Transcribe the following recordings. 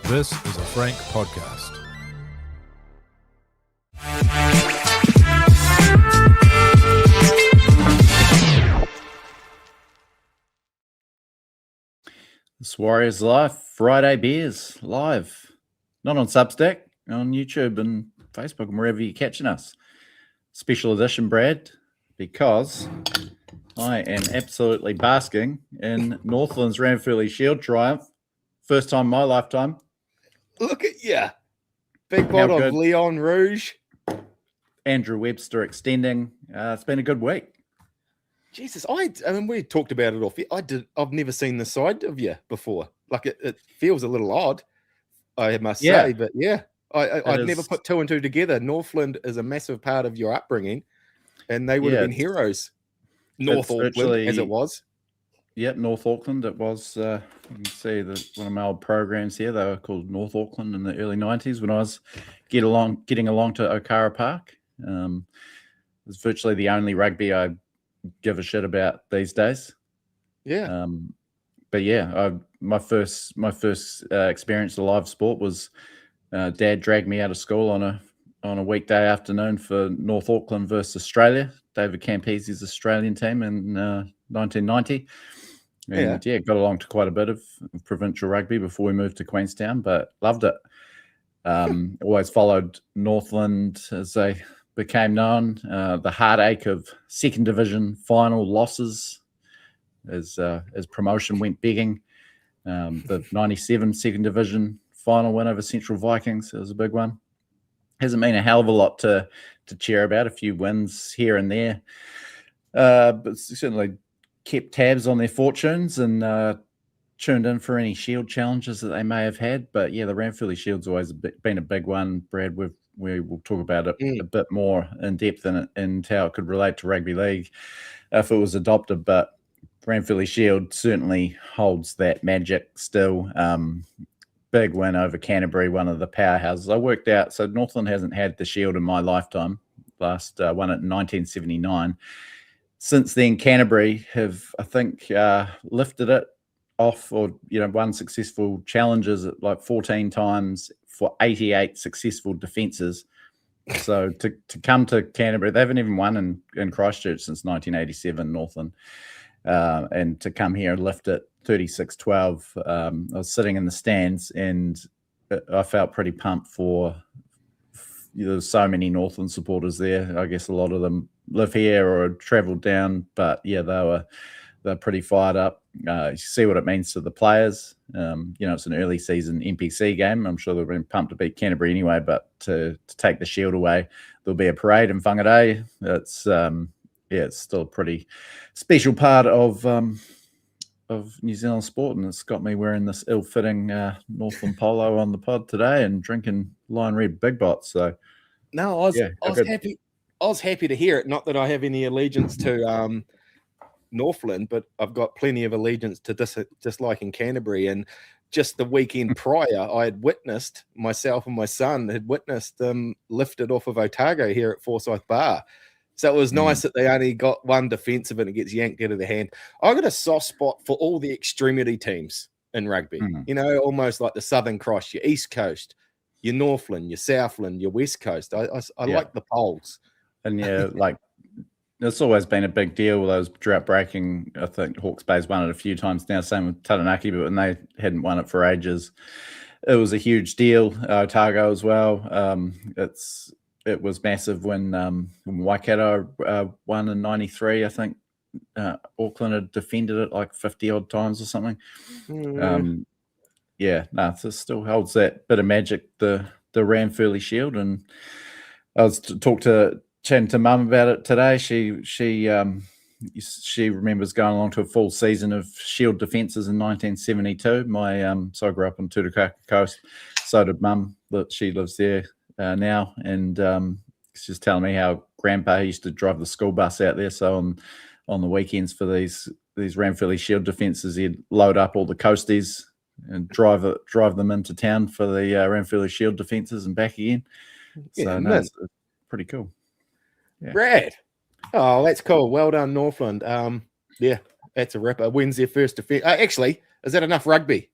This is a Frank podcast. This Warriors Life, Friday Beers, live. Not on Substack, on YouTube and Facebook and wherever you're catching us. Special edition, Brad, because I am absolutely basking in Northland's Ranfurly Shield triumph. First time in my lifetime. Look at you. Big pot of Leon Rouge. Andrew Webster extending. It's been a good week. Jesus, I mean, we talked about it off. I've never seen this side of you before. Like it feels a little odd, I must say. But yeah, I'd never put two and two together. Northland is a massive part of your upbringing, and they would have been heroes. North Auckland, as it was. Yep, North Auckland. It was. You can see one of my old programs here. They were called North Auckland in the early '90s when I was getting along to Okara Park. It was virtually the only rugby I give a shit about these days. Yeah. But yeah, my first experience of live sport was Dad dragged me out of school on a weekday afternoon for North Auckland versus Australia, David Campese's Australian team in 1990. And got along to quite a bit of provincial rugby before we moved to Queenstown, but loved it. Always followed Northland as they became known. The heartache of second division final losses as promotion went begging. The 97 second division final win over Central Vikings, it was a big one. Hasn't been a hell of a lot to cheer about, a few wins here and there. But certainly kept tabs on their fortunes and tuned in for any shield challenges that they may have had. But yeah, the Ranfurly Shield's always been a big one, Brad. We will talk about it a bit more in depth and how it could relate to rugby league if it was adopted. But Ranfurly Shield certainly holds that magic still. Big win over Canterbury, one of the powerhouses. I worked out, so Northland hasn't had the Shield in my lifetime. Last won it in 1979. Since then, Canterbury have, I think, lifted it off or, won successful challenges at like 14 times for 88 successful defences. So to come to Canterbury, they haven't even won in Christchurch since 1987, Northland. And to come here and lift it 36-12, I was sitting in the stands and I felt pretty pumped for there's so many Northland supporters there. I guess a lot of them live here or had travelled down, but yeah, they're pretty fired up. You see what it means to the players. It's an early season NPC game. I'm sure they've been pumped to beat Canterbury anyway, but to take the Shield away, there'll be a parade in Whangarei. It's still a pretty special part of New Zealand sport, and it's got me wearing this ill-fitting Northland polo on the pod today and drinking Lion Red Big Bots. So no, I was happy. I was happy to hear it. Not that I have any allegiance to Northland, but I've got plenty of allegiance to disliking Canterbury. And just the weekend prior, I had witnessed, myself and my son had witnessed them lifted off of Otago here at Forsyth Bar. So it was nice that they only got one defensive and it gets yanked out of the hand. I got a soft spot for all the extremity teams in rugby, almost like the Southern Cross, your East Coast, your Northland, your Southland, your West Coast. I like the poles. And it's always been a big deal with those drought breaking. I think Hawke's Bay's won it a few times now, same with Taranaki, but when they hadn't won it for ages, it was a huge deal. Otago as well. It was massive when Waikato won in '93. I think Auckland had defended it like 50 odd times or something. It still holds that bit of magic, the Ranfurly Shield. And I was chatting to Mum about it today. She remembers going along to a full season of Shield defences in 1972. So I grew up on Tutukaka Coast. So did Mum. She lives there now, and she's telling me how Grandpa used to drive the school bus out there. So on the weekends for these Ranfurly Shield defences, he'd load up all the coasties and drive them into town for the Ranfurly Shield defences and back again. So it's pretty cool. Yeah. Brad, oh, that's cool. Well done, Northland. That's a ripper. Wins their first defense. Actually, is that enough rugby?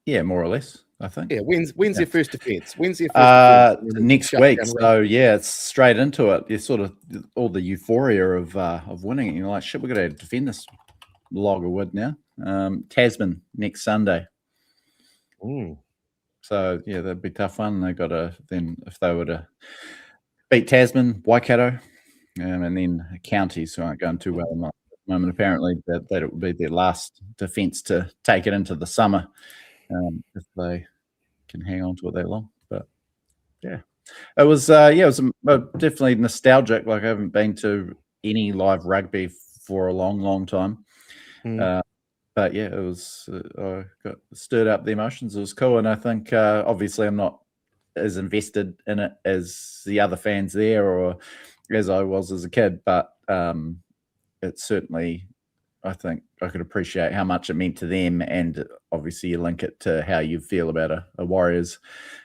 Yeah, more or less, I think. Yeah, when's their first defence? When's their first defence? Next week. So yeah, it's straight into it. It's sort of all the euphoria of winning it. You're like, shit, we're gonna defend this log of wood now. Tasman next Sunday. So yeah, that'd be a tough one. They got to then, if they were to beat Tasman, Waikato, and then counties who aren't going too well at the moment. Apparently that it would be their last defence to take it into the summer, if they can hang on to it that long. But yeah, it was definitely nostalgic. Like I haven't been to any live rugby for a long time. But yeah, it was. I got stirred up the emotions. It was cool, and I think obviously I'm not as invested in it as the other fans there, or as I was as a kid. But it's certainly, I think I could appreciate how much it meant to them, and obviously you link it to how you feel about a Warriors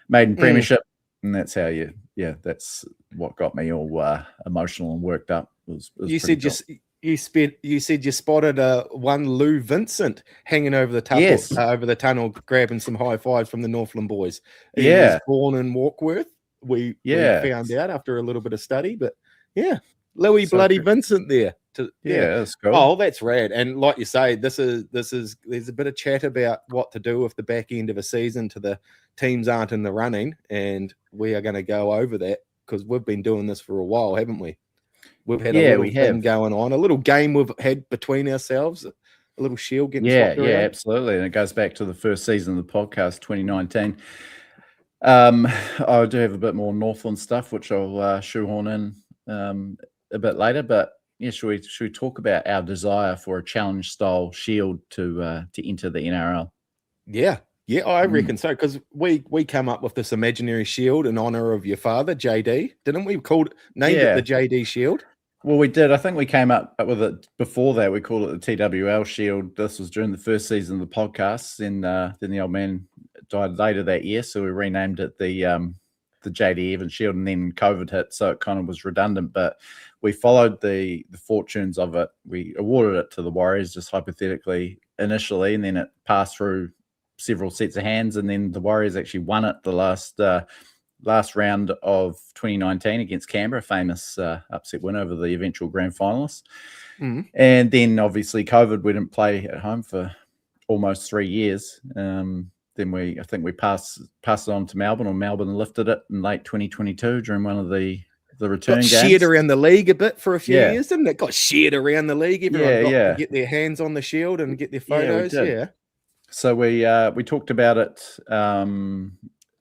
maiden premiership, and that's how that's what got me all emotional and worked up. You said cool. You said you spotted one Lou Vincent hanging over the tunnel, over the tunnel, grabbing some high fives from the Northland boys. He was born in Warkworth. We found out after a little bit of study, but yeah, Louis bloody Vincent there. That's cool. Oh, that's rad. And like you say, there's a bit of chat about what to do with the back end of a season to the teams aren't in the running, and we are going to go over that because we've been doing this for a while, haven't we? We've had a little thing going on, a little game we've had between ourselves, a little shield getting swapped around. Absolutely. And it goes back to the first season of the podcast, 2019. I do have a bit more Northland stuff, which I'll shoehorn in a bit later. But yeah, should we talk about our desire for a challenge style shield to enter the NRL? Yeah, I reckon so, because we come up with this imaginary shield in honor of your father, JD, didn't we? Named it the JD Shield. Well, we did. I think we came up with it before that. We called it the TWL Shield. This was during the first season of the podcast. Then the old man died later that year, so we renamed it the JD Evans Shield, and then COVID hit, so it kind of was redundant. But we followed the fortunes of it. We awarded it to the Warriors, just hypothetically initially, and then it passed through several sets of hands, and then the Warriors actually won it the last round of 2019 against Canberra, famous upset win over the eventual grand finalists. And then obviously COVID, we didn't play at home for almost 3 years. Then I think we passed it on to Melbourne, or Melbourne lifted it in late 2022 during one of the return games. Shared around the league a bit for a few years, didn't it? Got shared around the league. Everyone got to get their hands on the shield and get their photos. So we talked about it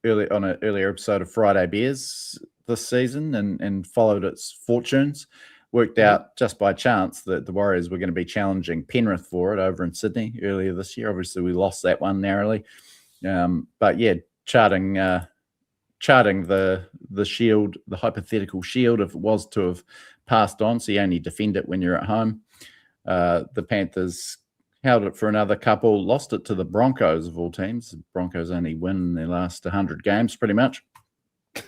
early on an earlier episode of Friday Beers this season, and followed its fortunes. Worked out just by chance that the Warriors were going to be challenging Penrith for it over in Sydney earlier this year. Obviously, we lost that one narrowly, but yeah, charting the shield, the hypothetical shield, if it was to have passed on. So you only defend it when you're at home. The Panthers held it for another couple, lost it to the Broncos of all teams. The Broncos only win their last 100 games, pretty much.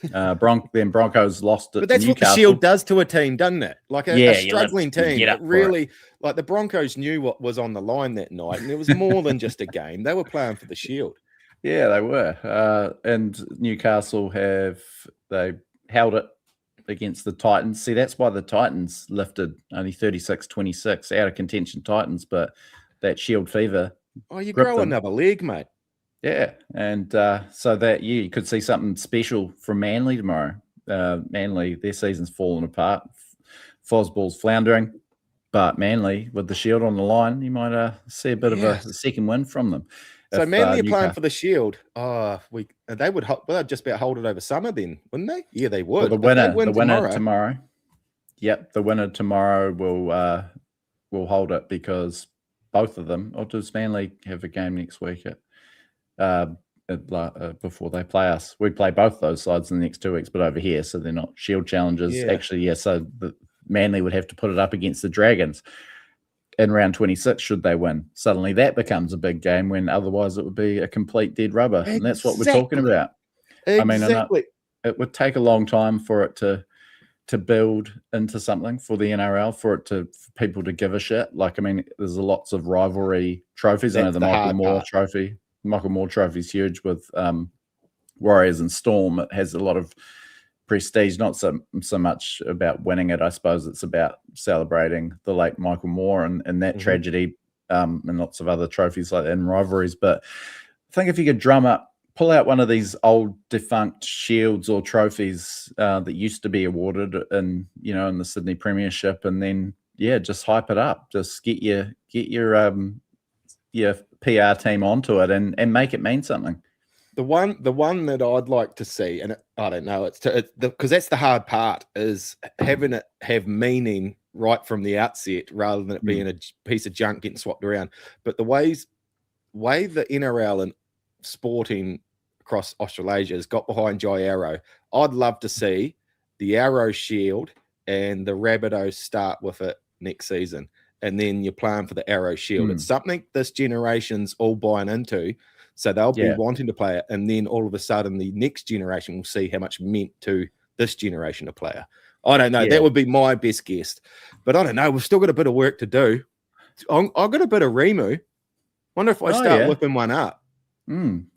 Then Broncos lost it. But that's to what the shield does to a team, doesn't it? Like a struggling team. But really, like the Broncos knew what was on the line that night, and it was more than just a game. They were playing for the shield. Yeah, they were. And Newcastle they held it against the Titans. See, that's why the Titans lifted only 36-26 out of contention Titans, but that shield fever. Oh, you grow another leg, mate. Yeah, and so that you could see something special from Manly tomorrow. Manly, their season's fallen apart. Fosball's floundering, but Manly, with the shield on the line, you might see a bit of a second win from them. So Manly are playing for the shield. They would just about hold it over summer then, wouldn't they? Yeah, they would. Well, the winner tomorrow. Yep, the winner tomorrow will hold it, because both of them. Or does Manly have a game next week before they play us? We play both those sides in the next 2 weeks, but over here, so they're not shield challengers. Yeah. Actually, so the Manly would have to put it up against the Dragons in round 26 should they win. Suddenly that becomes a big game, when otherwise it would be a complete dead rubber. Exactly. And that's what we're talking about. Exactly. I mean, it would take a long time for it to build into something for the NRL, for people to give a shit. Like, I mean, there's lots of rivalry trophies. I know the Michael Moore trophy. Michael Moore Trophy's huge with Warriors and Storm. It has a lot of prestige, not so much about winning it. I suppose it's about celebrating the late Michael Moore and that tragedy, and lots of other trophies like that and rivalries. But I think if you could pull out one of these old defunct shields or trophies that used to be awarded in the Sydney Premiership, and then just hype it up. Just get your PR team onto it and make it mean something. The one that I'd like to see, and I don't know, because that's the hard part, is having it have meaning right from the outset rather than it being a piece of junk getting swapped around. But the way the NRL and sporting across Australasia has got behind Jai Arrow, I'd love to see the Arrow Shield and the Rabbitohs start with it next season, and then you're playing for the Arrow Shield. It's something this generation's all buying into, so they'll be wanting to play it, and then all of a sudden the next generation will see how much meant to this generation of player. I don't know. That would be my best guess, but I don't know. We've still got a bit of work to do. I've got a bit of Remu. Wonder if I start whipping one up.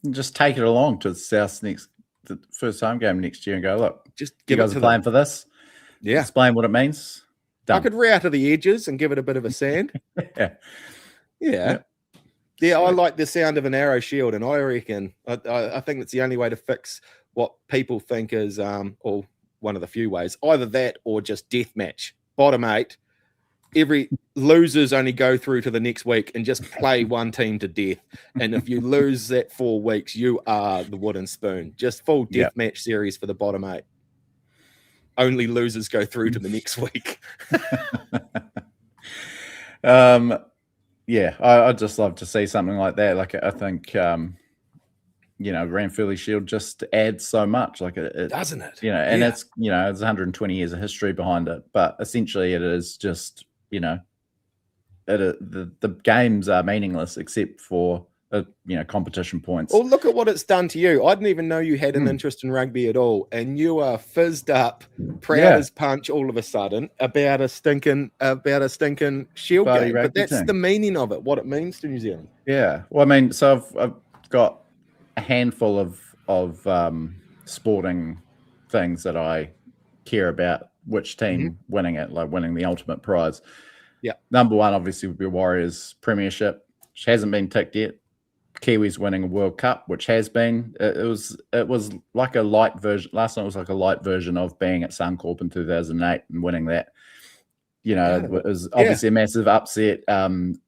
Just take it along to the South the first home game next year and go, look, just you guys are playing for this. Yeah. Explain what it means. Done. I could router the edges and give it a bit of a sand. Yeah. I like the sound of an Arrow Shield, and I reckon I think that's the only way to fix what people think is or one of the few ways, either that or just death match. Bottom 8. Every losers only go through to the next week and just play one team to death. And if you lose that 4 weeks, you are the wooden spoon. Just full death match series for the bottom 8. Only losers go through to the next week. I'd just love to see something like that. Like, I think, Ranfurly Shield just adds so much. Like, it doesn't it? And it's, it's 120 years of history behind it. But essentially, it is just, the games are meaningless except for competition points. Well, look at what it's done to you. I didn't even know you had an interest in rugby at all, and you are fizzed up, proud as punch all of a sudden about a stinking shield game. But that's the meaning of it, what it means to New Zealand. Yeah. Well, I mean, so I've got a handful of sporting things that I care about. Which team winning it, like winning the ultimate prize. Yeah. Number one, obviously, would be Warriors Premiership, which hasn't been ticked yet. Kiwis winning a World Cup, which has been. It was like a light version. Last night was like a light version of being at Suncorp in 2008 and winning that. It was obviously a massive upset.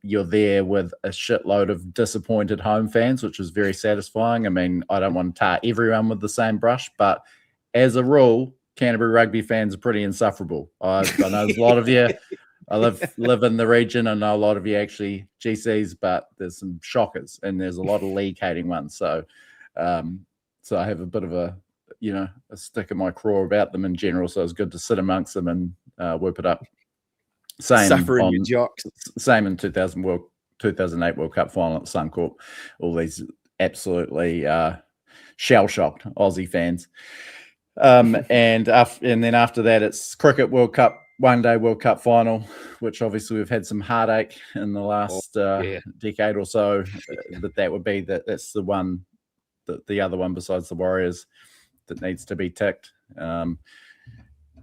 You're there with a shitload of disappointed home fans, which was very satisfying. I mean, I don't want to tar everyone with the same brush, but as a rule, Canterbury rugby fans are pretty insufferable. I know there's a lot of you. I live in the region. I know a lot of you actually GCs, but there's some shockers and there's a lot of league hating ones. So, so I have a bit of a stick in my craw about them in general. So it's good to sit amongst them and whip it up. Same in 2008 World Cup final at Suncorp. All these absolutely shell-shocked Aussie fans. And then after that, it's Cricket World Cup, one-day World Cup final, which obviously we've had some heartache in the last decade or so. But that would be that's the one, the other one besides the Warriors that needs to be ticked.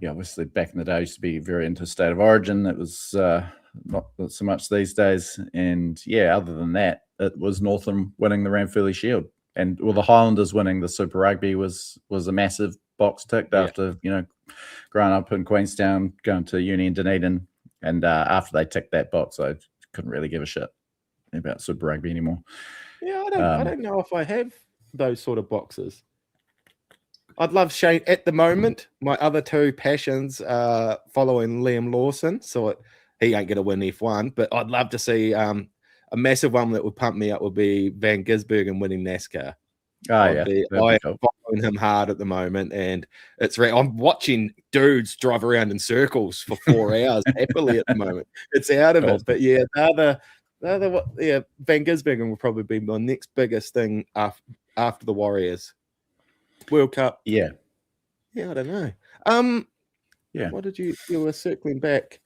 Obviously back in the day, used to be very into State of Origin. It was not so much these days. And other than that, it was Northland winning the Ranfurly Shield, and the Highlanders winning the Super Rugby was a massive box ticked after growing up in Queenstown, going to uni in Dunedin, and after they ticked that box, I couldn't really give a shit about Super Rugby anymore. I don't know if I have those sort of boxes. I'd love Shane at the moment. My other two passions are following Liam Lawson, so he ain't going to win F1, but I'd love to see a massive one that would pump me up would be Van Gisbergen winning NASCAR. I'm following him hard at the moment, and I'm watching dudes drive around in circles for 4 hours happily at the moment. It's out of it, but Van Gisbergen will probably be my next biggest thing after the Warriors World Cup. I don't know. What did you were circling back?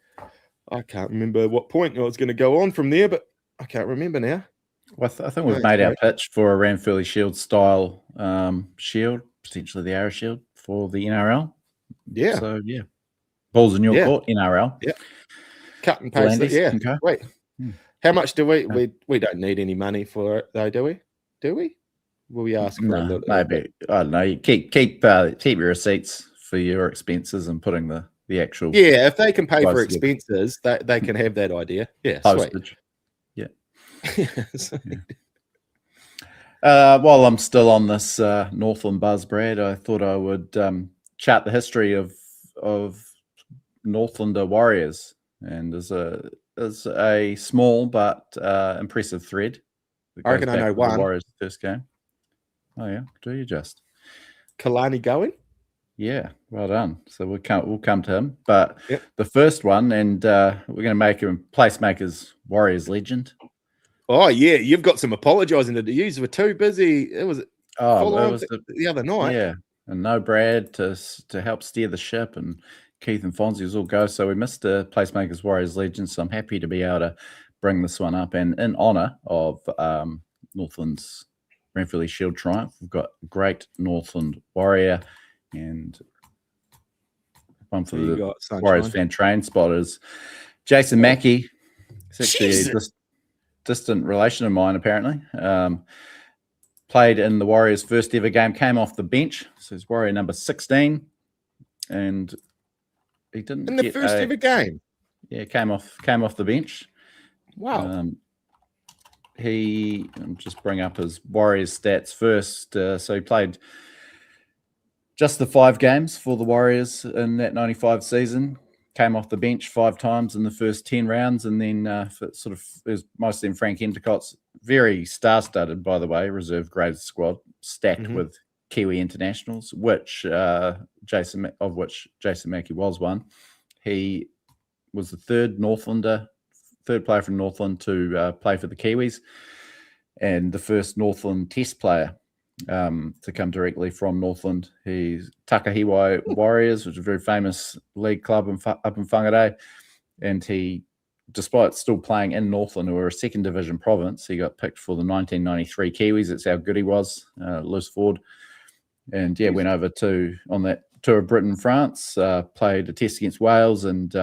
I can't remember what point I was going to go on from there, but I can't remember now. Well, I think we've made our pitch for a Ranfurly Shield style shield, potentially the Arrow Shield for the NRL. Yeah. So, yeah. Ball's in your court, NRL. Yeah. Cut and paste it. Yeah. Okay. Wait. How much do we don't need any money for it, though, do we? Do we? Will we ask for a little? Maybe. I don't know. You keep your receipts for your expenses and putting the actual. Yeah, if they can pay for expenses, they can have that idea. Yeah, postage. Sweet. Yeah. While I'm still on this Northland buzz, Brad, I thought I would chart the history of Northlander Warriors, and there's a small but impressive thread. I reckon I know one. The Warriors' first game. Oh yeah, do you just? Kalani going? Yeah, well done. So we'll come to him, but the first one, and we're going to make him PlaceMakers Warriors legend. Oh yeah, you've got some apologising to do. You were too busy. It was the other night. Yeah, and no Brad to help steer the ship, and Keith and Fonzie was all go. So we missed the PlaceMakers Warriors legend. So I'm happy to be able to bring this one up, and in honour of Northland's Ranfurly Shield triumph, we've got great Northland Warrior, and one for the Warriors fan train spotters, Jason Mackey. It's actually a distant relation of mine, apparently. Played in the Warriors' first ever game, came off the bench. So he's Warrior number 16, and he didn't in the first ever game. Yeah, came off the bench. Wow. I'll just bring up his Warriors stats first. So he played just the 5 games for the Warriors in that 95 season. Came off the bench 5 times in the first 10 rounds, and then it was mostly in Frank Endicott's very star-studded, by the way, reserve graded squad, stacked with Kiwi internationals, which Jason Mackey was one. He was the third player from Northland to play for the Kiwis, and the first Northland Test player to come directly from Northland. He's Takahiwai Warriors, which is a very famous league club up in Whangarei, and he, despite still playing in Northland, who were a second division province, he got picked for the 1993 Kiwis. That's how good he was, loose forward. And went over on that tour of Britain and France, played a test against Wales, and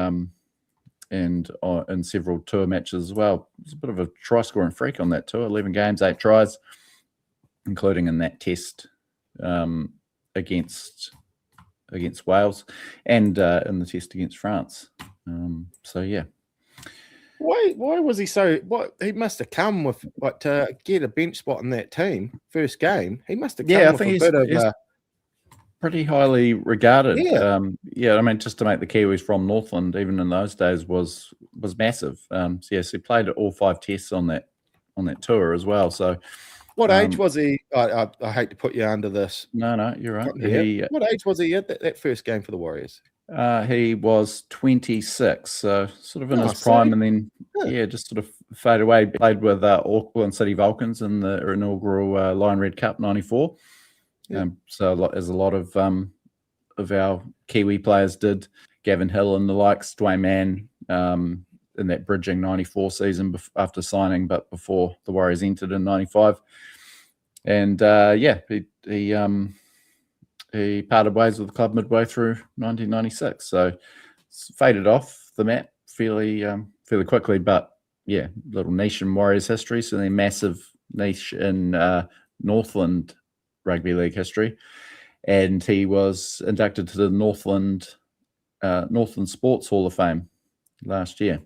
in several tour matches as well. It was a bit of a try scoring freak on that tour. 11 games, 8 tries, including in that test against Wales, and in the test against France. Why was he so? What he must have come with, to get a bench spot in that team first game. He must have come with a bit of. Pretty highly regarded. I mean, just to make the Kiwis from Northland, even in those days, was massive. So he played all 5 tests on that tour as well. So, what age was he? I hate to put you under this. No, you're right. What age was he at that first game for the Warriors? He was 26, so sort of in his prime, and then just sort of faded away. Played with Auckland City Vulcans in the inaugural Lion Red Cup '94. So as a lot of our Kiwi players did, Gavin Hill and the likes, Dwayne Mann in that bridging '94 season after signing, but before the Warriors entered in '95. And he parted ways with the club midway through 1996. So faded off the map fairly quickly, but little niche in Warriors history. So a massive niche in Northland Rugby League history, and he was inducted to the Northland Sports Hall of Fame last year.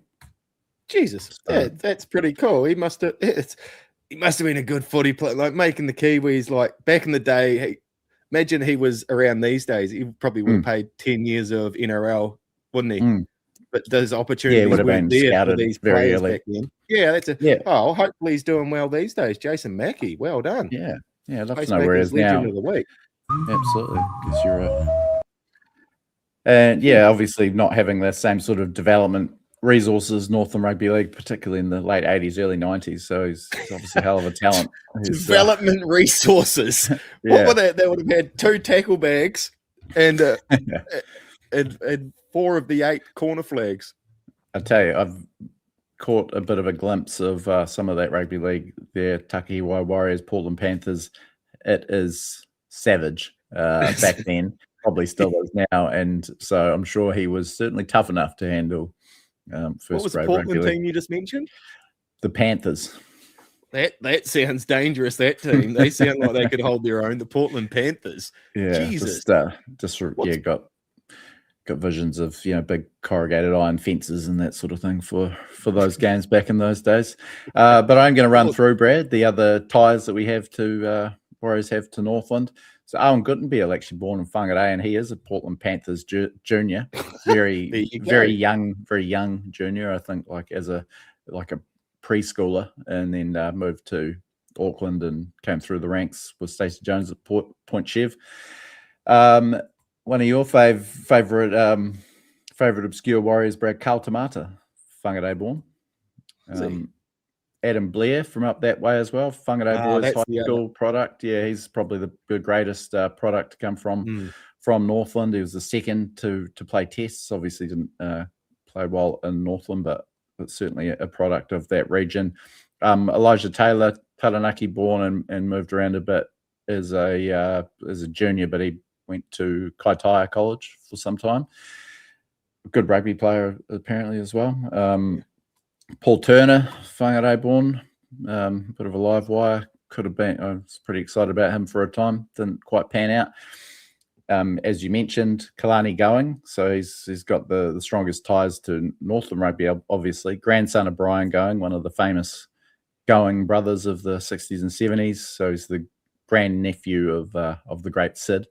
Jesus, that's pretty cool. He must have been a good footy player, like making the Kiwis. Like back in the day, imagine he was around these days. He probably would have paid 10 years of NRL, wouldn't he? But those opportunities would have been there for these very players early. back then. Yeah, Oh, hopefully he's doing well these days. Jason Mackey, well done. Yeah, I'd love to know where he is now. Legend of the week. Absolutely, because you're obviously not having the same sort of development resources Northland Rugby League, particularly in the late 80s, early 90s. So he's obviously a hell of a talent. Development resources. What were they? They would have had 2 tackle bags and 4 of the 8 corner flags. I tell you, I've caught a bit of a glimpse of some of that rugby league there. Takihiwai Warriors, Portland Panthers. It is savage back then, probably still is now. And so I'm sure he was certainly tough enough to handle first What was the grade Portland rugby league. team you just mentioned? The Panthers. That sounds dangerous, that team. They sound like they could hold their own. The Portland Panthers. Yeah, Jesus. Got visions of big corrugated iron fences and that sort of thing for those games back in those days. But I'm going to run through, Brad, the other ties that we have to Warriors have to Northland. So Owen Guttenbeil actually born in Whangarei, and he is a Portland Panthers junior, very young junior. I think like a preschooler, and then moved to Auckland and came through the ranks with Stacey Jones at Point Chev. One of your favorite obscure Warriors, Brad, Carl Tamata, Whangarei born. Adam Blair from up that way as well, Whangarei Boys High School product. Yeah, he's probably the greatest product to come from Northland. He was the second to play tests. Obviously didn't play well in Northland, but certainly a product of that region. Elijah Taylor, Taranaki born and moved around a bit as a junior, but he went to Kaitaia College for some time. Good rugby player apparently as well. Paul Turner, Whangarei born, bit of a live wire. Could have been. I was pretty excited about him for a time. Didn't quite pan out. As you mentioned, Kalani Going. So he's got the strongest ties to Northland rugby, obviously. Grandson of Brian Going, one of the famous Going brothers of the 60s and 70s. So he's the grandnephew of the great Sid.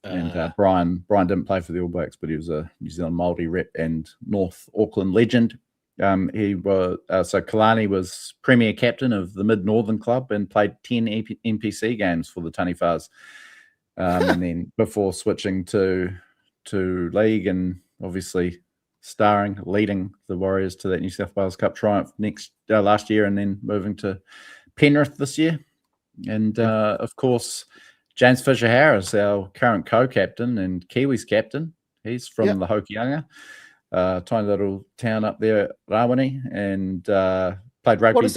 And Brian didn't play for the All Blacks, but he was a New Zealand Māori rep and North Auckland legend. He was so Kalani was premier captain of the Mid Northern Club and played 10 NPC games for the Taniwhas. And then before switching to league and obviously leading the Warriors to that New South Wales Cup triumph last year, and then moving to Penrith this year. And of course, James Fisher-Harris, our current co-captain and Kiwis captain. He's from the Hokianga, tiny little town up there, Rawene, and played rugby. What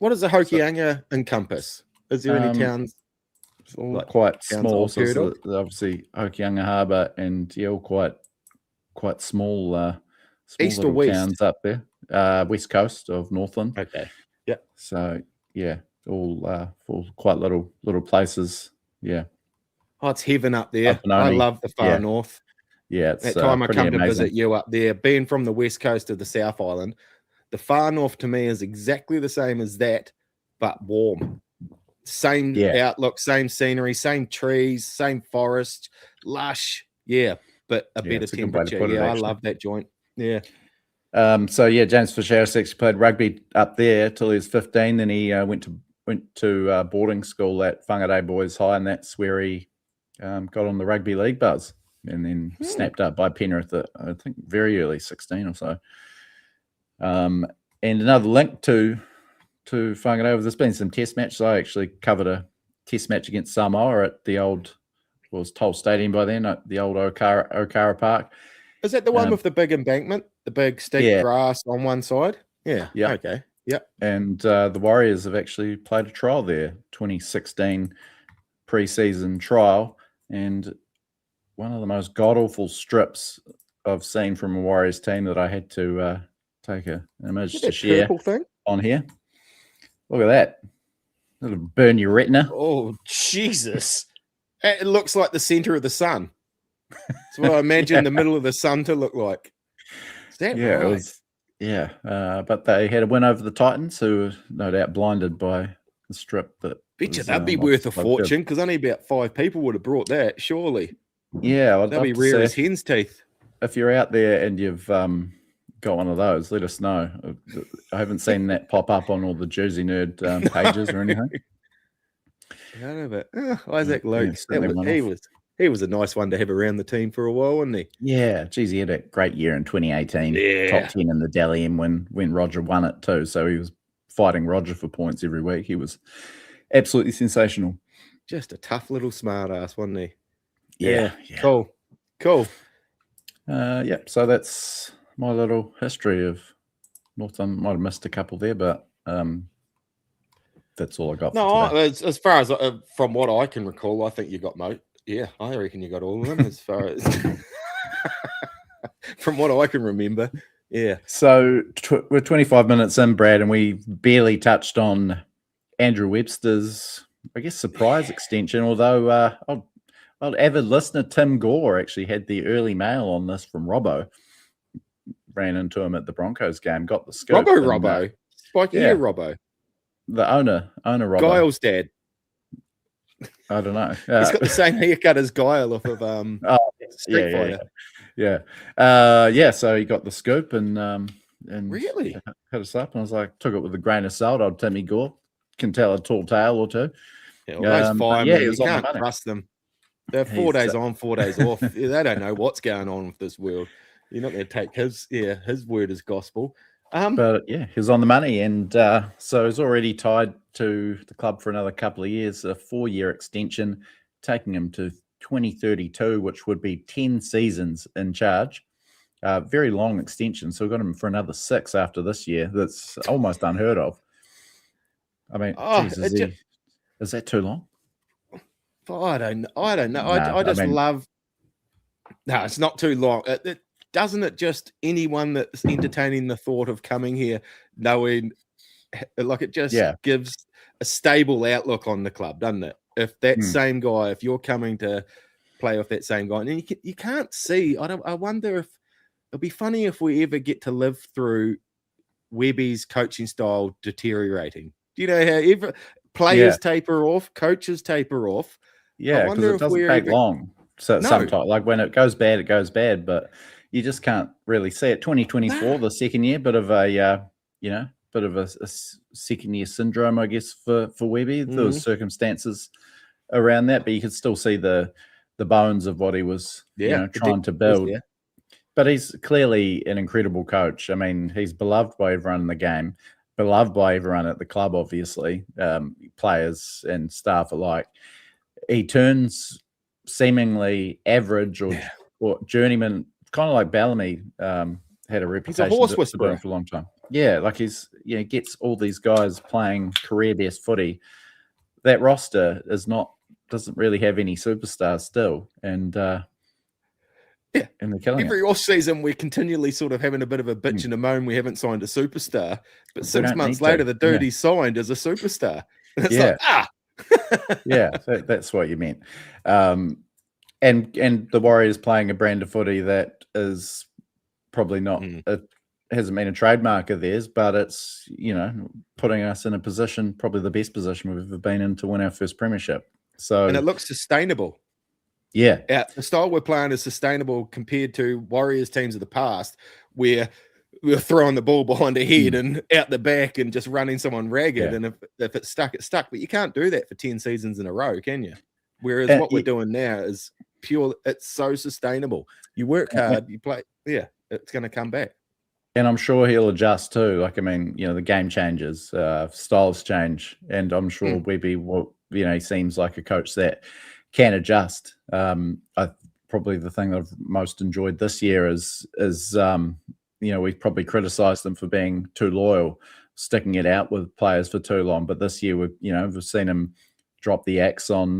does the Hokianga encompass? Is there any towns? Quite small, so obviously Hokianga Harbour, and all quite small, east or west towns up there, west coast of Northland. Okay, yeah. So all quite little places. Yeah. Oh, it's heaven up there. I love the far north. Yeah, it's that time I come amazing to visit you up there, being from the west coast of the South Island, the far north to me is exactly the same as that, but warm. Same outlook, same scenery, same trees, same forest, lush. Yeah, but a better temperature. I love that joint. Yeah. James Fisher actually played rugby up there till he was 15. Then he went to boarding school at Whangarei Boys High, and that's where he got on the rugby league buzz, and then snapped up by Penrith at, I think, very early 16 or so. And another link to Whangarei, there's been some test matches. I actually covered a test match against Samoa at the old, was Toll Stadium by then, at the old Okara Park. Is that the one with the big embankment, the big steep grass on one side? Yeah. Okay. Yep. And the Warriors have actually played a trial there, 2016 pre-season trial, and one of the most god-awful strips I've seen from a Warriors team that I had to take an image to share on here. Look at that. It'll burn your retina. Oh, Jesus. It looks like the center of the sun. That's what I imagine the middle of the sun to look like. Is that right? It was, but they had a win over the Titans, who were no doubt blinded by the strip. Bet you that'd be worth a fortune, because only about 5 people would have brought that, surely. Yeah. That'd be rare as hen's teeth. If you're out there and you've got one of those, let us know. I haven't seen that pop up on all the Jersey Nerd pages or anything. Isaac Luke, he was a nice one to have around the team for a while, wasn't he? Yeah, geez, he had a great year in 2018. Yeah. Top 10 in the Dally M when Roger won it too. So he was fighting Roger for points every week. He was absolutely sensational. Just a tough little smart ass, wasn't he? Yeah. Cool. So that's my little history of Northland might have missed a couple there, but that's all I got. No, for today. as far as from what I can recall, I think you got Yeah, I reckon you got all of them. As far as from what I can remember, yeah. So we're 25 minutes in, Brad, and we barely touched on Andrew Webster's, I guess, surprise extension. Although our avid listener Tim Gore actually had the early mail on this from Robbo. Ran into him at the Broncos game, got the scoop. Robbo, Spiky yeah, Robbo, the owner Robbo. Guile's dad. I don't know. He's got the same haircut as Guile off of Street Fighter. Yeah. So he got the scoop and really hit us up, and I was like, took it with a grain of salt. Old Timmy Gore can tell a tall tale or two. Yeah, well, those firemen, you can't trust them. They're 4 days on, 4 days off. They don't know what's going on with this world. You're not going to take his word as gospel. But yeah, he was on the money, and so he's already tied to the club for another couple of years, a 4-year extension, taking him to 2032, which would be 10 seasons in charge. Very long extension, so we got him for another 6 after this year. That's almost unheard of. I mean, is that too long? I don't know. I just love. No, it's not too long. Doesn't it just anyone that's entertaining the thought of coming here, knowing, like, it just gives a stable outlook on the club, doesn't it? If that same guy, if you're coming to play with that same guy, and you can't see. I wonder if it'll be funny if we ever get to live through Webby's coaching style deteriorating. Do you know how players taper off, coaches taper off? Yeah, because it doesn't take long. So sometimes, like when it goes bad, but you just can't really see it. 2024, the second year, bit of a second year syndrome, I guess, for Webby. There was circumstances around that, but you could still see the bones of what he was trying to build. But he's clearly an incredible coach. I mean, he's beloved by everyone in the game, beloved by everyone at the club, obviously, players and staff alike. He turns seemingly average or journeyman, kind of like Bellamy had a reputation. He's a horse whisperer for a long time. Yeah, like gets all these guys playing career best footy. That roster doesn't really have any superstars still, and and they're killing every off season. We're continually sort of having a bit of a bitch and a moan. We haven't signed a superstar, but 6 months later, the dude he signed is a superstar. And it's that's what you meant. And the Warriors playing a brand of footy that is probably not hasn't been a trademark of theirs, but it's putting us in a position, probably the best position we've ever been in, to win our first premiership. So and it looks sustainable. Yeah, the style we're playing is sustainable compared to Warriors teams of the past, where we're throwing the ball behind the head and out the back and just running someone ragged. And if it's stuck, it's stuck. But you can't do that for 10 seasons in a row, can you? Whereas what we're doing now is pure. It's so sustainable. You work hard, you play. Yeah, it's going to come back. And I'm sure he'll adjust too. Like, I mean, the game changes, styles change, and I'm sure Webby will. He seems like a coach that can adjust. Probably the thing I've most enjoyed this year is we've probably criticised them for being too loyal, sticking it out with players for too long. But this year, we've seen him drop the axe on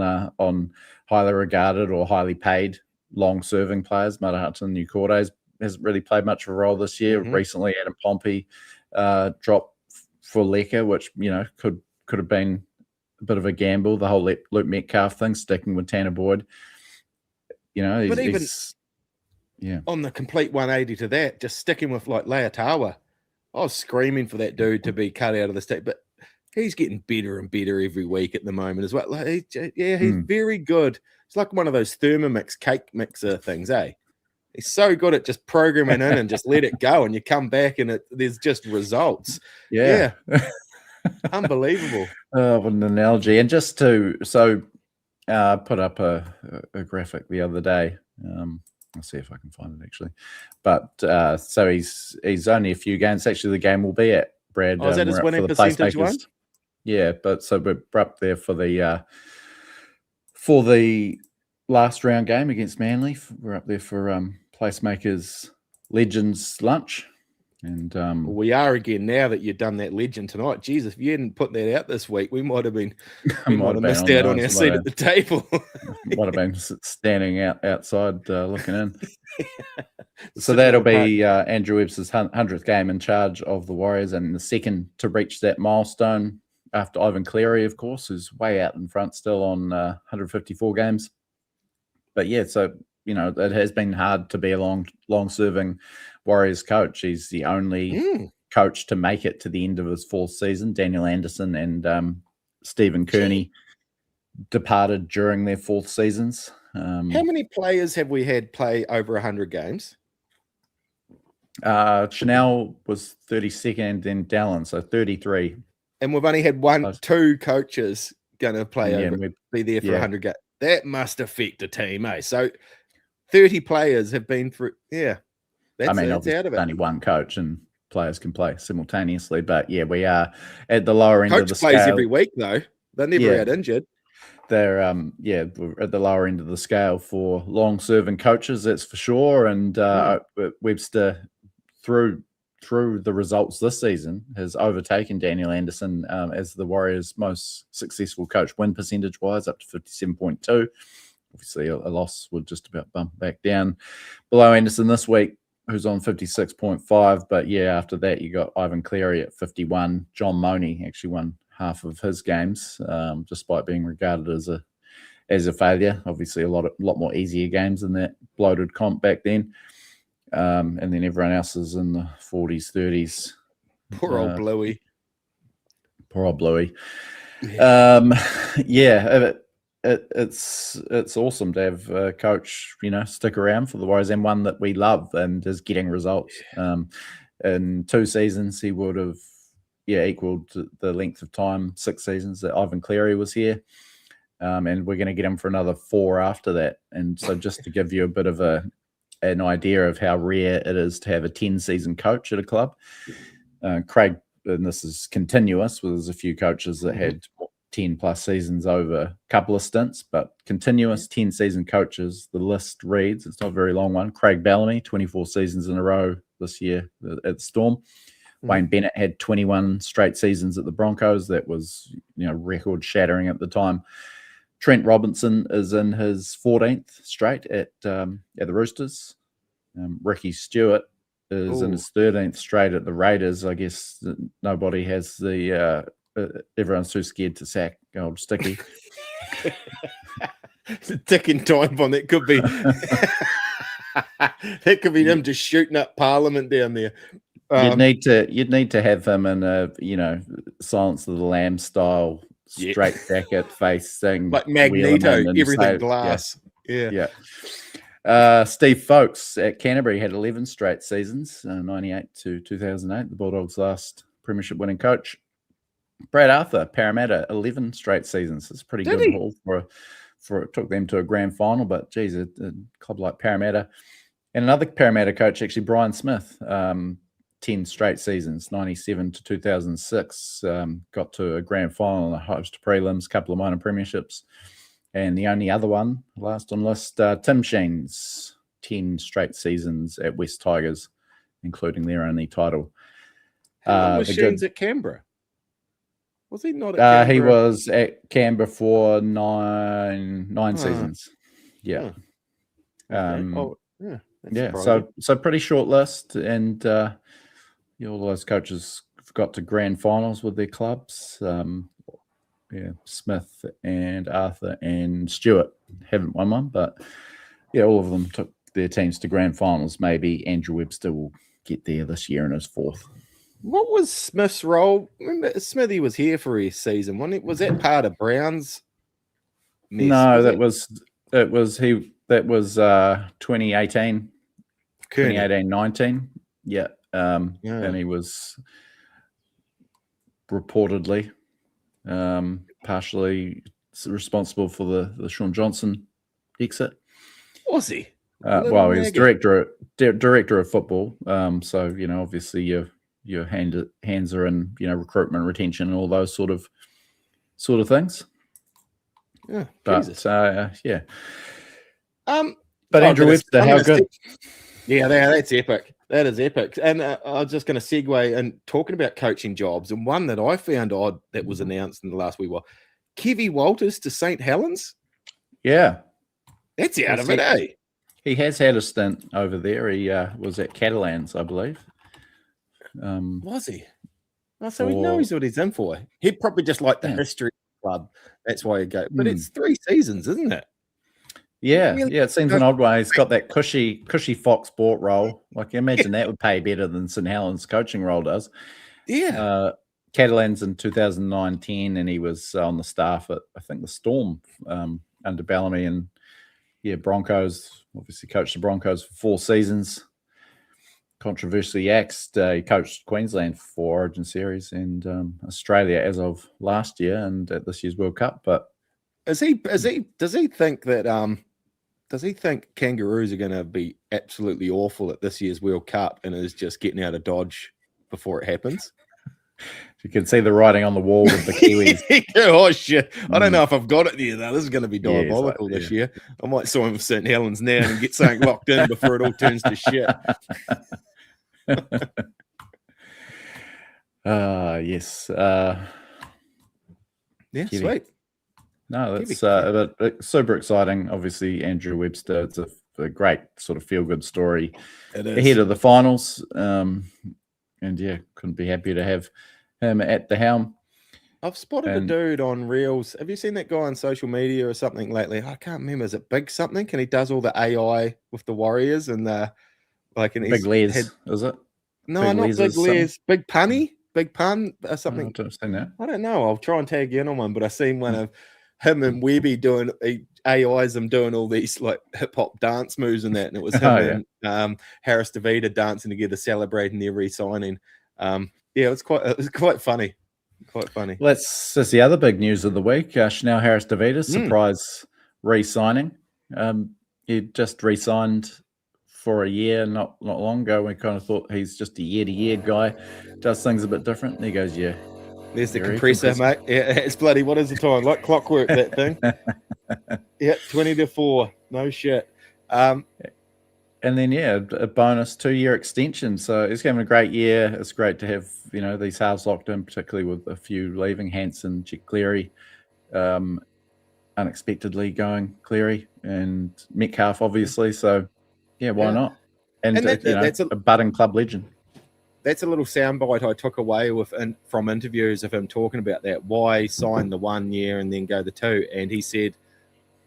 highly regarded or highly paid long-serving players. Mata Hudson, New Cordes hasn't really played much of a role this year. Recently, Adam Pompey dropped for Lecker, which could have been a bit of a gamble. The whole Luke Metcalf thing, sticking with Tanner Boyd. On the complete 180 to that, just sticking with like Leatawa, I was screaming for that dude to be cut out of the state, but he's getting better and better every week at the moment as well. Like, he's very good. It's like one of those Thermomix cake mixer things, eh? He's so good at just programming in and just let it go, and you come back and there's just results. Yeah. Unbelievable. What an analogy. And just to put up a graphic the other day. I'll see if I can find it actually. But so he's only a few games. Actually, the game will be at Brad. Is that his winning percentage one? Yeah, but so we're up there for the last round game against Manly. We're up there for PlaceMakers Legends lunch. And we are again now that you've done that legend tonight. Jesus, if you hadn't put that out this week, we might have missed out on our seat at the table. Might have been standing outside looking in. So that'll be Andrew Webster's 100th game in charge of the Warriors, and the second to reach that milestone after Ivan Cleary, of course, who's way out in front still on 154 games. But yeah, so it has been hard to be a long-serving Warriors coach. He's the only coach to make it to the end of his fourth season. Daniel Anderson and Stephen Kearney departed during their fourth seasons. How many players have we had play over 100 games? Chanel was 32nd, then Dallin, so 33. And we've only had two coaches going to play be there for 100 games. That must affect a team, eh? So 30 players have been through. Yeah, that's out of it. Only one coach, and players can play simultaneously. But yeah, we are at the lower end of the scale. Coach plays every week though. They're never out injured. They're we're at the lower end of the scale for long-serving coaches, that's for sure. And Webster, through the results this season, has overtaken Daniel Anderson as the Warriors' most successful coach, win percentage-wise, up to 57.2. Obviously, a loss would just about bump back down below Anderson this week, who's on 56.5. But yeah, after that, you got Ivan Cleary at 51. John Money actually won half of his games, despite being regarded as a failure. Obviously, a lot more easier games than that bloated comp back then. And then everyone else is in the 40s, 30s. Poor old Bluey. Poor old Bluey. It's awesome to have a coach, stick around for the Warriors, and one that we love and is getting results. In 2 seasons, he would have equaled the length of time, 6 seasons that Ivan Cleary was here. And we're going to get him for another 4 after that. And so just to give you a bit of an idea of how rare it is to have a 10-season coach at a club, Craig, and this is continuous, there's a few coaches that had 10+ seasons over a couple of stints, but continuous 10-season coaches, the list reads, it's not a very long one. Craig Bellamy, 24 seasons in a row this year at Storm. Wayne Bennett had 21 straight seasons at the Broncos. That was, record shattering at the time. Trent Robinson is in his 14th straight at the Roosters. Ricky Stewart is in his 13th straight at the Raiders. I guess nobody has the everyone's too scared to sack old Sticky. The ticking time bomb. That could be that could be them just shooting up Parliament down there. You'd need to have him in a Silence of the Lambs style straight jacket face thing, like Magneto, everything glass. Yeah. Steve Folkes at Canterbury had 11 straight seasons, 98 to 2008, the Bulldogs' last premiership winning coach. Brad Arthur, Parramatta, 11 straight seasons. It's pretty good haul for it took them to a grand final, but geez, a club like Parramatta. And another Parramatta coach, actually, Brian Smith, 10 straight seasons, 97 to 2006, got to a grand final and a host of prelims, couple of minor premierships. And the only other one, last on list, Tim Sheen's 10 straight seasons at West Tigers, including their only title. How long was Sheen's at Canberra? Was he not at Canberra? He was at Canberra for nine seasons. Yeah. Okay. So pretty short list, and all those coaches have got to grand finals with their clubs. Smith and Arthur and Stewart haven't won one, but all of them took their teams to grand finals. Maybe Andrew Webster will get there this year in his 4th. What was Smith's role? Remember, Smithy was here for his season, wasn't it? Was that part of Brown's mess? No, that was 2018. 2018-19. Yeah. And he was reportedly partially responsible for the Sean Johnson exit. Was he? Well, he was director of football. So obviously your hands are in recruitment, retention, and all those sort of things. Yeah, but Jesus. But Andrew Webster, how good? Yeah, that's epic. That is epic. And I was just going to segue and talking about coaching jobs, and one that I found odd that was announced in the last wee while. Kevy Walters to St. Helens. Yeah. That's out of it, eh? He has had a stint over there. He was at Catalans, I believe. Was he? Oh, so he knows what he's in for. He'd probably just like the history of the club. That's why he'd go. But it's 3 seasons, isn't it? Yeah, yeah. It seems an odd way. He's got that cushy Fox Sport role. Like, imagine that would pay better than St. Helens' coaching role does. Yeah. Catalans in 2009-10, and he was on the staff at, I think, the Storm under Bellamy, and Broncos. Obviously, coached the Broncos for 4 seasons. Controversially axed. He coached Queensland for Origin Series and Australia as of last year and at this year's World Cup. But does he think that does he think Kangaroos are going to be absolutely awful at this year's World Cup and is just getting out of Dodge before it happens? You can see the writing on the wall with the Kiwis. Oh, shit. I don't know if I've got it there, though. This is going to be diabolical this year. I might sign with St. Helens now and get something locked in before it all turns to shit. Yes. Yeah, Kiwi. sweet. No, that's super exciting. Obviously, Andrew Webster, it's a great sort of feel-good story ahead of the finals. And couldn't be happier to have him at the helm. I've spotted a dude on Reels. Have you seen that guy on social media or something lately? I can't remember. Is it Big something? And he does all the AI with the Warriors and Big Les, is it? No, not Big Les. Big Punny? Big Pun or something? I don't know. I don't know. I'll try and tag you in on one, but I seen one of him and Webby doing AIs them doing all these like hip hop dance moves and that, and it was him and Harris DeVita dancing together, celebrating their re-signing. It was quite funny. Quite funny. That's the other big news of the week. Chanel Harris DeVita surprise re-signing. He just re-signed for a year not long ago. We kind of thought he's just a year-to-year guy, does things a bit different. And he goes, yeah. There's the compressor, mate. Yeah, it's bloody, what is the time? Like clockwork, that thing. Yeah, 20 to 4. No shit. And then, a bonus 2-year extension. So he's having a great year. It's great to have, these halves locked in, particularly with a few leaving. Hansen, Chick Cleary, unexpectedly going Cleary, and Metcalf, obviously. So, why not? And that's a budding club legend. That's a little soundbite I took away from interviews of him talking about that. Why sign the 1 year and then go the 2? And he said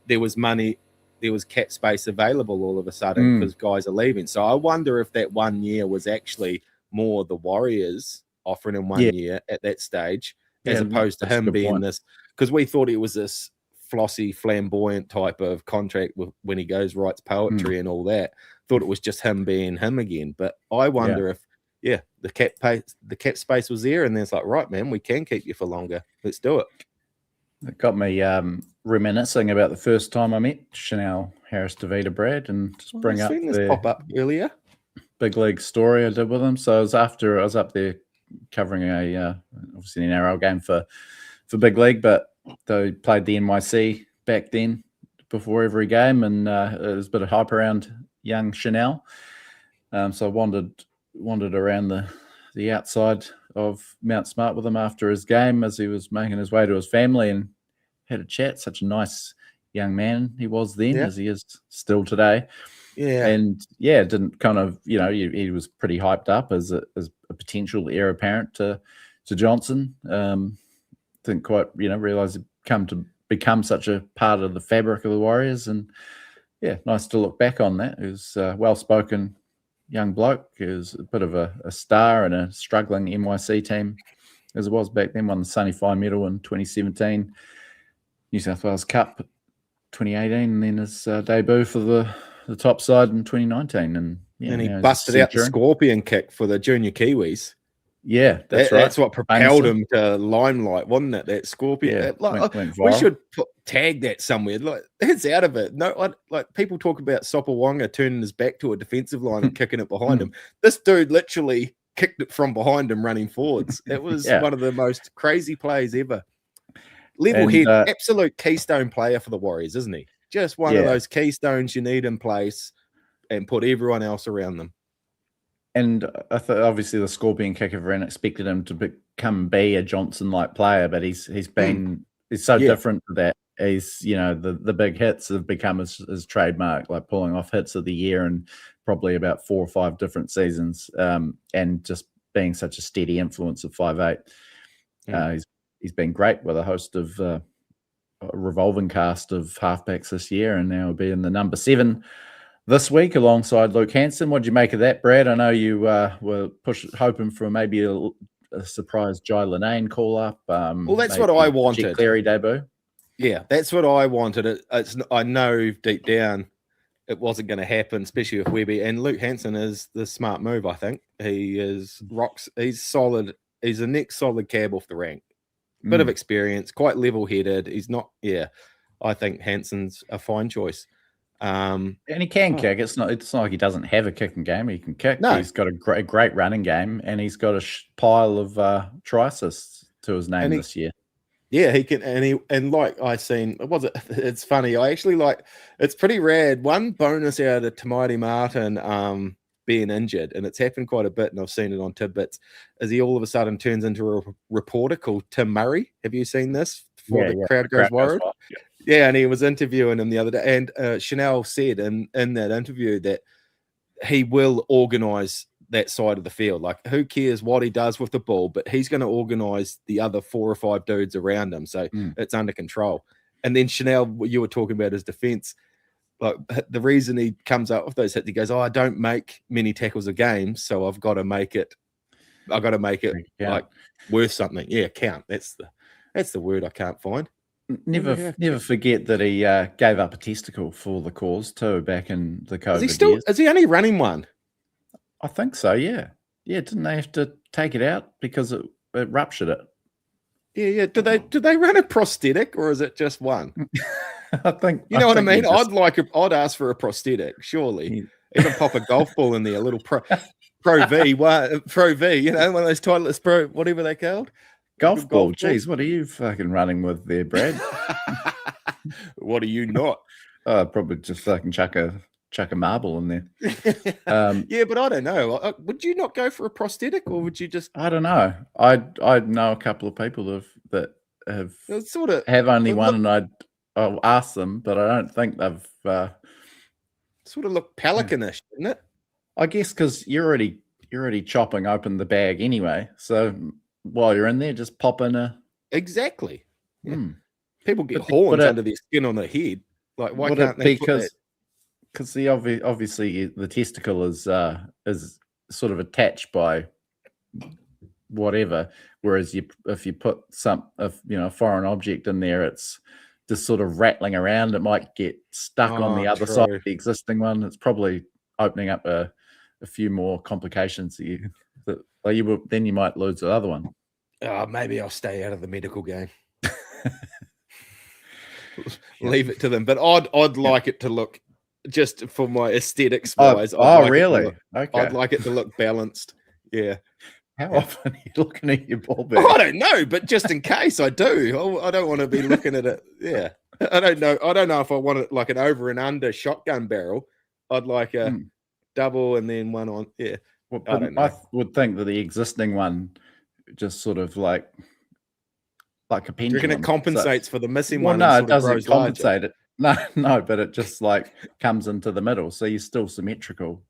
there was money, there was cap space available all of a sudden because guys are leaving. So I wonder if that 1 year was actually more the Warriors offering him 1 year at that stage, as opposed to him being this, because we thought it was this flossy, flamboyant type of contract when he goes, writes poetry and all that. Thought it was just him being him again. But I wonder if the cap space was there, and then it's like, right, man, we can keep you for longer. Let's do it. It got me reminiscing about the first time I met Chanel Harris DeVita, Brad, and just bring up this pop up earlier. Big league story I did with him. So it was after I was up there covering obviously an NRL game for Big League, but they played the NYC back then before every game, and there was a bit of hype around young Chanel. So I wandered around the outside of Mount Smart with him after his game as he was making his way to his family, and had a chat. Such a nice young man he was then, as he is still today. Yeah. And didn't kind of, he was pretty hyped up as a potential heir apparent to Johnson. Didn't quite, realize he'd come to become such a part of the fabric of the Warriors. And nice to look back on that. He was well-spoken young bloke. He was a bit of a star in a struggling NYC team as it was back then. Won the Sunny Fire Medal in 2017, New South Wales Cup 2018, and then his debut for the top side in 2019. And he busted out the scorpion kick for the junior Kiwis. Yeah, that's right. That's what propelled him to limelight, wasn't it? That scorpion. Went we should tag that somewhere. Like, it's out of it. No, like people talk about Sopawonga turning his back to a defensive line and kicking it behind him. This dude literally kicked it from behind him, running forwards. It was one of the most crazy plays ever. Level head, absolute keystone player for the Warriors, isn't he? Just one of those keystones you need in place, and put everyone else around them. And I thought obviously the scorpion kick, everyone expected him to be a Johnson-like player, but he's so different to that. He's, the big hits have become his trademark, like pulling off hits of the year and probably about 4 or 5 different seasons, and just being such a steady influence of 5'8". He's been great with a host of a revolving cast of halfbacks this year, and now will be in the number 7 this week alongside Luke Hanson. What did you make of that, Brad? I know you were hoping for maybe a surprise Jai Linane call up. Well, that's what I wanted. G Cleary debut. Yeah, that's what I wanted. I know deep down it wasn't going to happen, especially with Webby. And Luke Hanson is the smart move, I think. He is rocks. He's solid. He's the next solid cab off the rank. Bit of experience, quite level-headed. He's not. Yeah, I think Hanson's a fine choice. And he can kick. It's not like he doesn't have a kicking game. He can kick. No. He's got a great running game, and he's got a pile of try assists to his name this year. Yeah, he can, and like I seen, it's funny. I actually it's pretty rad. One bonus out of Tamaiti Martin being injured, and it's happened quite a bit, and I've seen it on tidbits, is he all of a sudden turns into a reporter called Tim Murray. Have you seen this? Before the crowd goes wild. Yeah, and he was interviewing him the other day, and Chanel said in that interview that he will organise that side of the field. Like, who cares what he does with the ball, but he's going to organise the other 4 or 5 dudes around him, so it's under control. And then Chanel, what you were talking about his defence, like the reason he comes up with those hits, he goes, "Oh, I don't make many tackles a game, so I've got to make it. I've got to make it like worth something." Yeah, count. That's the word I can't find. Never forget that he gave up a testicle for the cause too back in the COVID years. Is he only running one? I think so. Yeah. Didn't they have to take it out because it ruptured it? Yeah. Do they run a prosthetic, or is it just one? I think you know what I mean. I'd ask for a prosthetic, surely. Even pop a golf ball in there, a little Pro V, Pro V. One of those Titleist Pro, whatever they're called. Golf ball. Jeez, what are you fucking running with there, Brad? What are you not? Probably just fucking chuck a marble in there. Yeah, but I don't know. Would you not go for a prosthetic, or would you just? I don't know. I know a couple of people that have have only one, and I'll ask them, but I don't think they've sort of look pelicanish, isn't it? I guess because you're already chopping open the bag anyway. So while you're in there, just pop in a exactly. Yeah. People get horns under their skin on their head. Like, why can't they? Because obviously the testicle is sort of attached by whatever, whereas if you put a foreign object in there, it's just sort of rattling around. It might get stuck on the other side of the existing one. It's probably opening up a few more complications then you might lose the other one. Maybe I'll stay out of the medical game. Leave it to them. But I'd like it to look, just for my aesthetics wise. Really? Okay. I'd like it to look balanced. Yeah. How often are you looking at your ball bag? I don't know, but just in case I do, I don't want to be looking at it. Yeah. I don't know if I want it like an over and under shotgun barrel. I'd like a double and then one on. Yeah. Well, I would think that the existing one just sort of like a pendulum. You reckon it compensates for the missing one? No, it doesn't compensate it. No, but it just like comes into the middle, so you're still symmetrical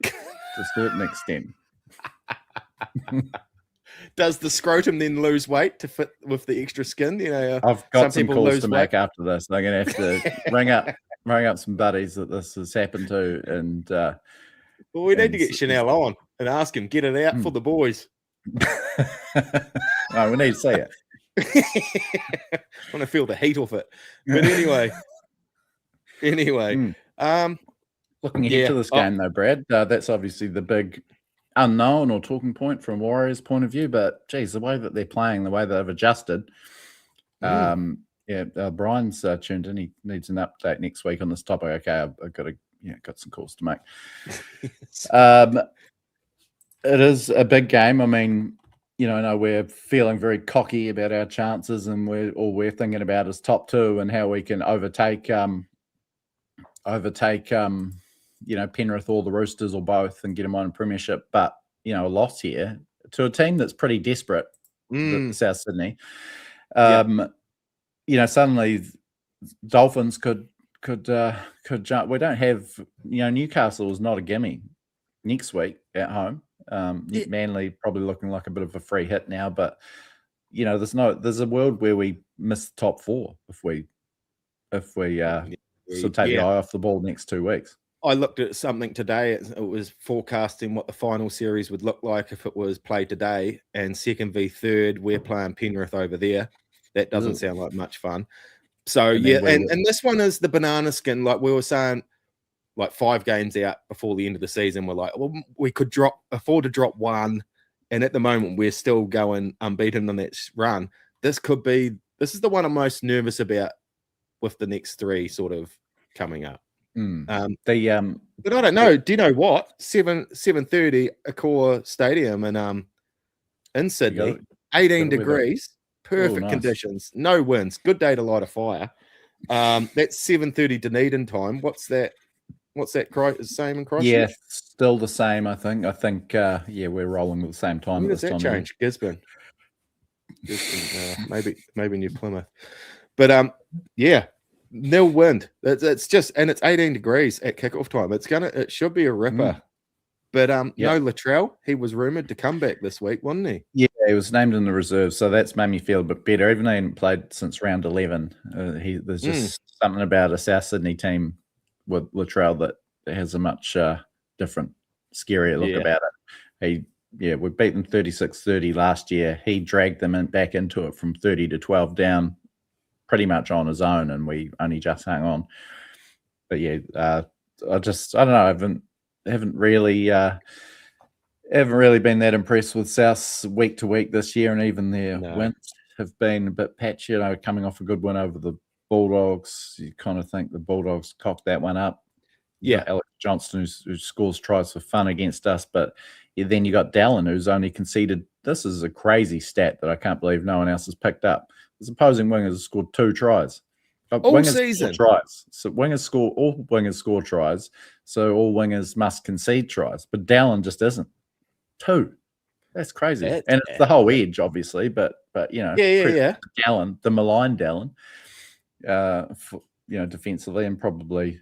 to a certain extent. Does the scrotum then lose weight to fit with the extra skin? I've got some calls to make after this. I'm going to have to ring up some buddies that this has happened to, and well, we need to get Chanel on and ask him, get it out for the boys. No, we need to see it. I want to feel the heat off it. But anyway, looking ahead to this game though, Brad, that's obviously the big unknown or talking point from Warriors' point of view. But geez, the way that they're playing, the way they've adjusted. Brian's tuned in. He needs an update next week on this topic. Okay, I've got some calls to make. It is a big game. I mean, I know we're feeling very cocky about our chances, and we're thinking about is top 2 and how we can overtake Penrith or the Roosters or both and get them on a premiership. But, a loss here to a team that's pretty desperate, South Sydney. Suddenly Dolphins could jump. We don't have, Newcastle is not a gimme next week at home. Manly probably looking like a bit of a free hit now, but there's a world where we miss the top four if we take the eye off the ball next 2 weeks. I looked at something today. It was forecasting what the final series would look like if it was played today, and second v third, we're playing Penrith over there. That doesn't sound like much fun. So and this one is the banana skin, like we were saying, like 5 games out before the end of the season. We're like, well, we could afford to drop one, and at the moment we're still going unbeaten on that run. This is the one I'm most nervous about with the next 3 sort of coming up. But I don't know. Do you know what? 7:30 Accor Stadium in Sydney, 18 degrees, perfect conditions, no winds, good day to light a fire. That's 7:30 Dunedin time. What's that? Same in Christchurch? Yeah, still the same. I think. We're rolling with the same time. When does that change? Gisborne, maybe New Plymouth. But nil wind. It's just, and it's 18 degrees at kickoff time. It should be a ripper. But no Latrell. He was rumored to come back this week, wasn't he? Yeah, he was named in the reserve, so that's made me feel a bit better. Even though he hadn't played since round 11, there's just something about a South Sydney team with Latrell that has a much different, scarier look about it. We beat them 36-30 last year. He dragged them back into it from 30 to 12 down, pretty much on his own, and we only just hung on. But I don't know. I haven't really been that impressed with Souths week to week this year, and even their wins have been a bit patchy. Coming off a good win over the Bulldogs, you kind of think the Bulldogs cocked that one up. Yeah, Alex Johnston who scores tries for fun against us, but then you got Dallin who's only conceded. This is a crazy stat that I can't believe no one else has picked up. His opposing wingers have scored 2 tries. All season. Tries. So all wingers score tries. So all wingers must concede tries. But Dallin just isn't. 2. That's crazy. And it's the whole edge, obviously. But Dallin, the maligned Dallin, defensively and probably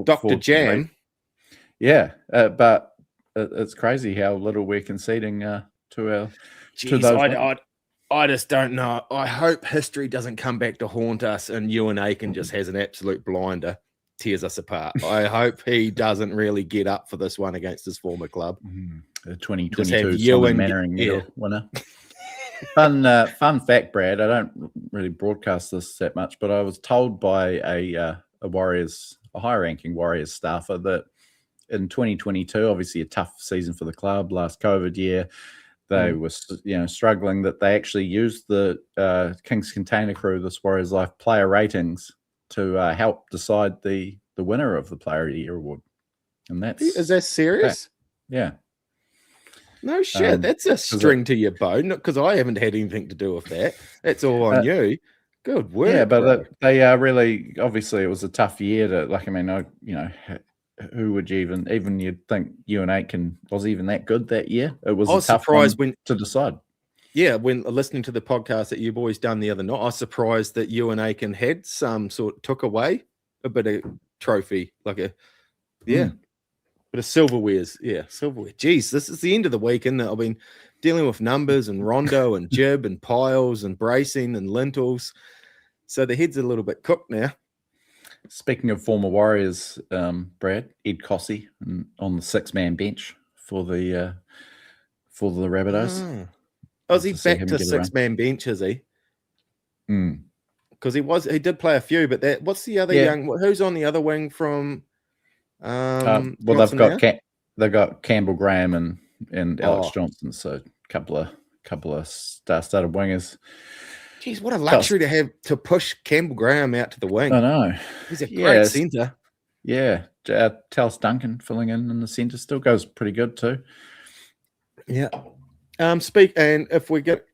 Dr. Jam. Yeah, but it's crazy how little we're conceding to those. I just don't know. I hope history doesn't come back to haunt us and Ewan Aiken just has an absolute blinder, tears us apart. I hope he doesn't really get up for this one against his former club. The 2022 Simon Mannering medal winner. Fun fact, Brad, I don't really broadcast this that much, but I was told by a high-ranking Warriors staffer that in 2022, obviously a tough season for the club, last COVID year, they were, struggling, that they actually used the King's Container Crew, this Warriors Life player ratings, to help decide the winner of the Player of the Year award. And is that serious? Yeah. No shit. That's a string to your bow. Because I haven't had anything to do with that. That's all on you. Good work. Yeah, but they really, obviously, it was a tough year to, who would you even you'd think Ewan Aitken was even that good that year? It was a tough one to decide. Yeah, when listening to the podcast that you boys done the other night, I was surprised that Ewan Aitken had took away a bit of trophy, like a bit of silverwares. Yeah, silverware. Jeez, this is the end of the week, and I've been dealing with numbers and rondo and jib and piles and bracing and lintels, so the head's a little bit cooked now. Speaking of former Warriors, Brad, Ed Cossey on the 6-man bench for the Rabbitohs. Oh, is he back to 6-man bench? Is he? Because he did play a few, but what's the other who's on the other wing from? They've got Campbell Graham and Alex Johnson, so a couple of star-studded wingers. Jeez, what a luxury to have to push Campbell Graham out to the wing. I know. He's a great centre. Yeah. Talis Duncan filling in the centre still goes pretty good too. Yeah. And if we get,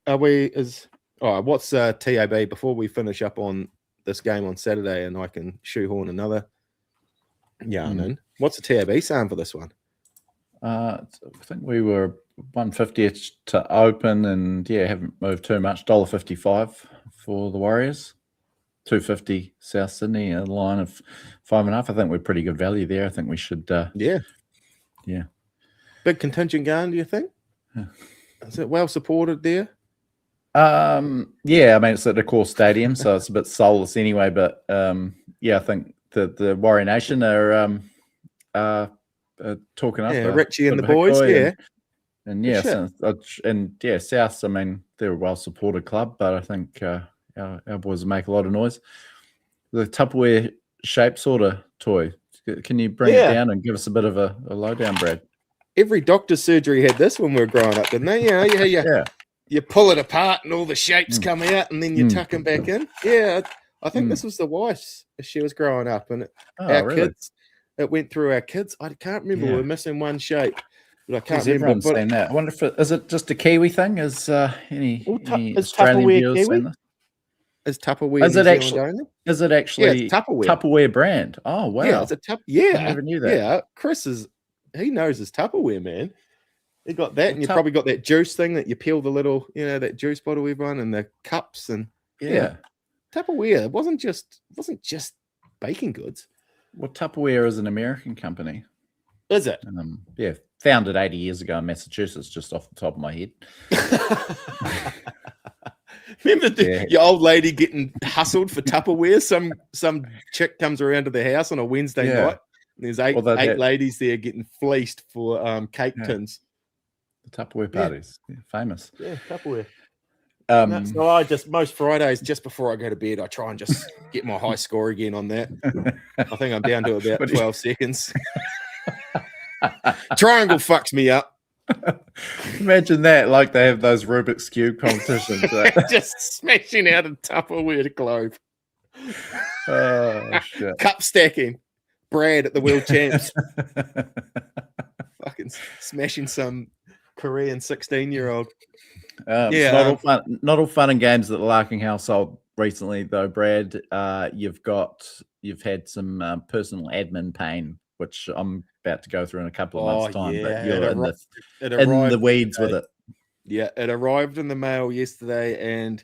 what's TAB before we finish up on this game on Saturday, and I can shoehorn another yarning. What's the TAB saying for this one? I think we were 150 to open, and haven't moved too much. $1.55 for the Warriors. 250 South Sydney, a line of 5.5. I think we're pretty good value there. I think we should. Yeah. Big contingent going, do you think? Yeah. Is it well supported there? I mean, it's at the core stadium, so it's a bit soulless anyway. But I think the Warrior Nation are talking up. Richie and the boys, Souths. I mean, they're a well supported club, but I think our boys make a lot of noise. The Tupperware shaped sort of toy. Can you bring it down and give us a bit of a lowdown, Brad? Every doctor's surgery had this when we were growing up, didn't they? Yeah. You pull it apart and all the shapes come out, and then you tuck them back in. Yeah, I think this was the wife's as she was growing up, and kids. It went through our kids. I can't remember. We were missing one shape, but I can't remember. Everyone's saying that. I wonder if is it just a Kiwi thing? Is any Australian viewers saying this? Is Tupperware New Zealand only? Is it actually Tupperware brand? Oh wow! Yeah, it's a I never knew that. Yeah, he knows his Tupperware, man. He got that, and you probably got that juice thing that you peel the little, that juice bottle everyone, and the cups, and Tupperware. It wasn't just baking goods. Well, Tupperware is an American company. Is it? Founded 80 years ago in Massachusetts, just off the top of my head. Remember your old lady getting hustled for Tupperware? Some chick comes around to the house on a Wednesday night, and there's eight ladies there getting fleeced for cake tins. The Tupperware parties, famous. Yeah, Tupperware. So I most Fridays, just before I go to bed, I try and just get my high score again on that. I think I'm down to about 12 seconds. Triangle fucks me up. Imagine that, like they have those Rubik's Cube competitions. Just smashing out a Tupperware globe. Oh, shit. Cup stacking. Brad at the World Champs. Fucking smashing some Korean 16-year-old. Not all fun and games at the Larking household recently, though, Brad. You've had some personal admin pain, which I'm about to go through in a couple of months' time. But you're in the weeds with it. Yeah, it arrived in the mail yesterday, and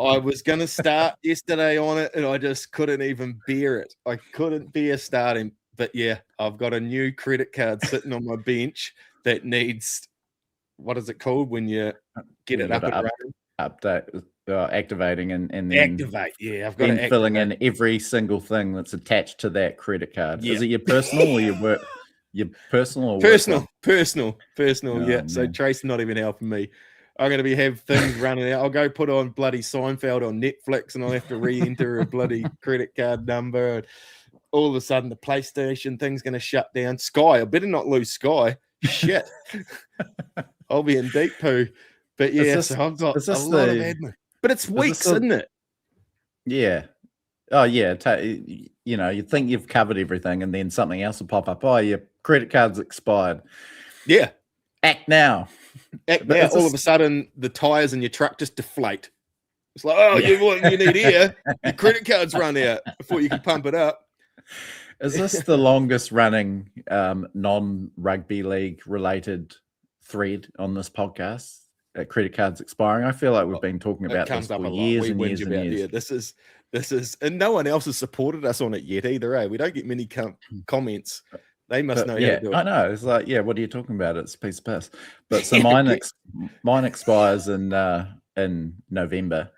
I was going to start yesterday on it, and I just couldn't even bear it. I couldn't bear starting. But I've got a new credit card sitting on my bench that needs. What is it called when you get it up and running? Update, activating, and then activate. Yeah, I've got to filling in every single thing that's attached to that credit card. Yeah. Is it your personal or your work? Your personal or personal? Oh, so Tracy's not even helping me. I'm going to have things running out. I'll go put on bloody Seinfeld on Netflix, and I'll have to re-enter a bloody credit card number. And all of a sudden, the PlayStation thing's going to shut down. Sky, I better not lose Sky. Shit. I'll be in deep poo. But so I've got a lot of admin. But it's weeks, isn't it? Yeah. Oh, yeah. You think you've covered everything, and then something else will pop up. Oh, your credit card's expired. Yeah. Act now. All of a sudden, the tires in your truck just deflate. It's like, what you need here? Your credit card's run out before you can pump it up. Is this the longest running non-rugby league related thread on this podcast? Credit cards expiring. I feel like we've been talking about this for years and years and years. Yeah, this is, and no one else has supported us on it yet either. We don't get many comments. They must know how to do it. I know. It's like, what are you talking about? It's a piece of piss. But so mine expires in November.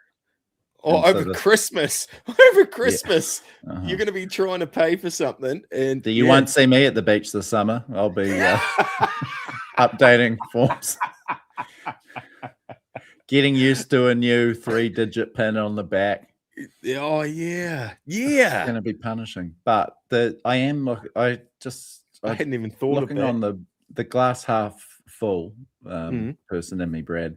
Oh, over Christmas. Over Christmas. Yeah. You're going to be trying to pay for something. And you won't see me at the beach this summer. I'll be updating forms. Getting used to a new 3-digit pin on the back. Oh, yeah. Yeah. It's going to be punishing. But I hadn't even thought of that. Looking on the glass half full person in me, Brad.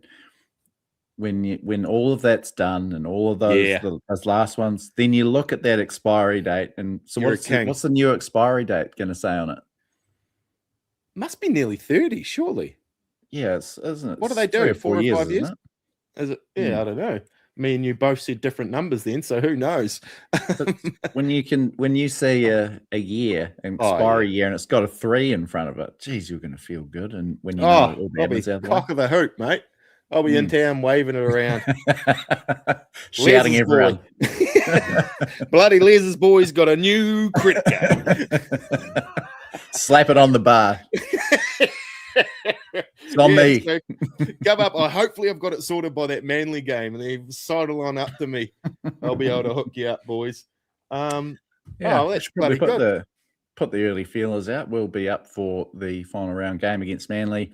When all of that's done and all of those last ones, then you look at that expiry date, and so what's the new expiry date going to say on it? Must be nearly 30, surely. Yes, isn't it? What do they do? 4 or 5 years? Is it? Yeah, I don't know. me and you both said different numbers then, so who knows? when you say a year, an expiry year, and it's got a 3 in front of it, geez, you're going to feel good. And when you know all the I'll be admin's out cock of the hoop, mate. I'll be in town waving it around, shouting everyone. Bloody Les's boy's got a new credit card. Slap it on the bar. It's on me. So come up. Hopefully I've got it sorted by that Manly game, and they sidle on up to me. I'll be able to hook you up, boys. That's bloody good. Put the early feelers out. We'll be up for the final round game against Manly.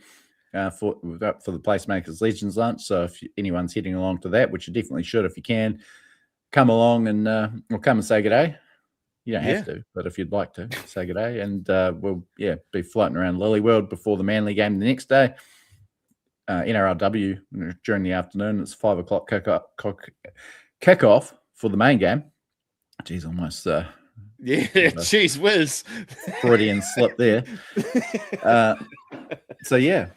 For the PlaceMakers Legends lunch. So if anyone's heading along to that, which you definitely should if you can, come along and we'll come and say good day. You don't have to, but if you'd like to, say good day. And we'll be floating around Lily World before the Manly game the next day. NRLW during the afternoon. It's 5 o'clock kickoff for the main game. Jeez, almost geez whiz. Freudian slip there.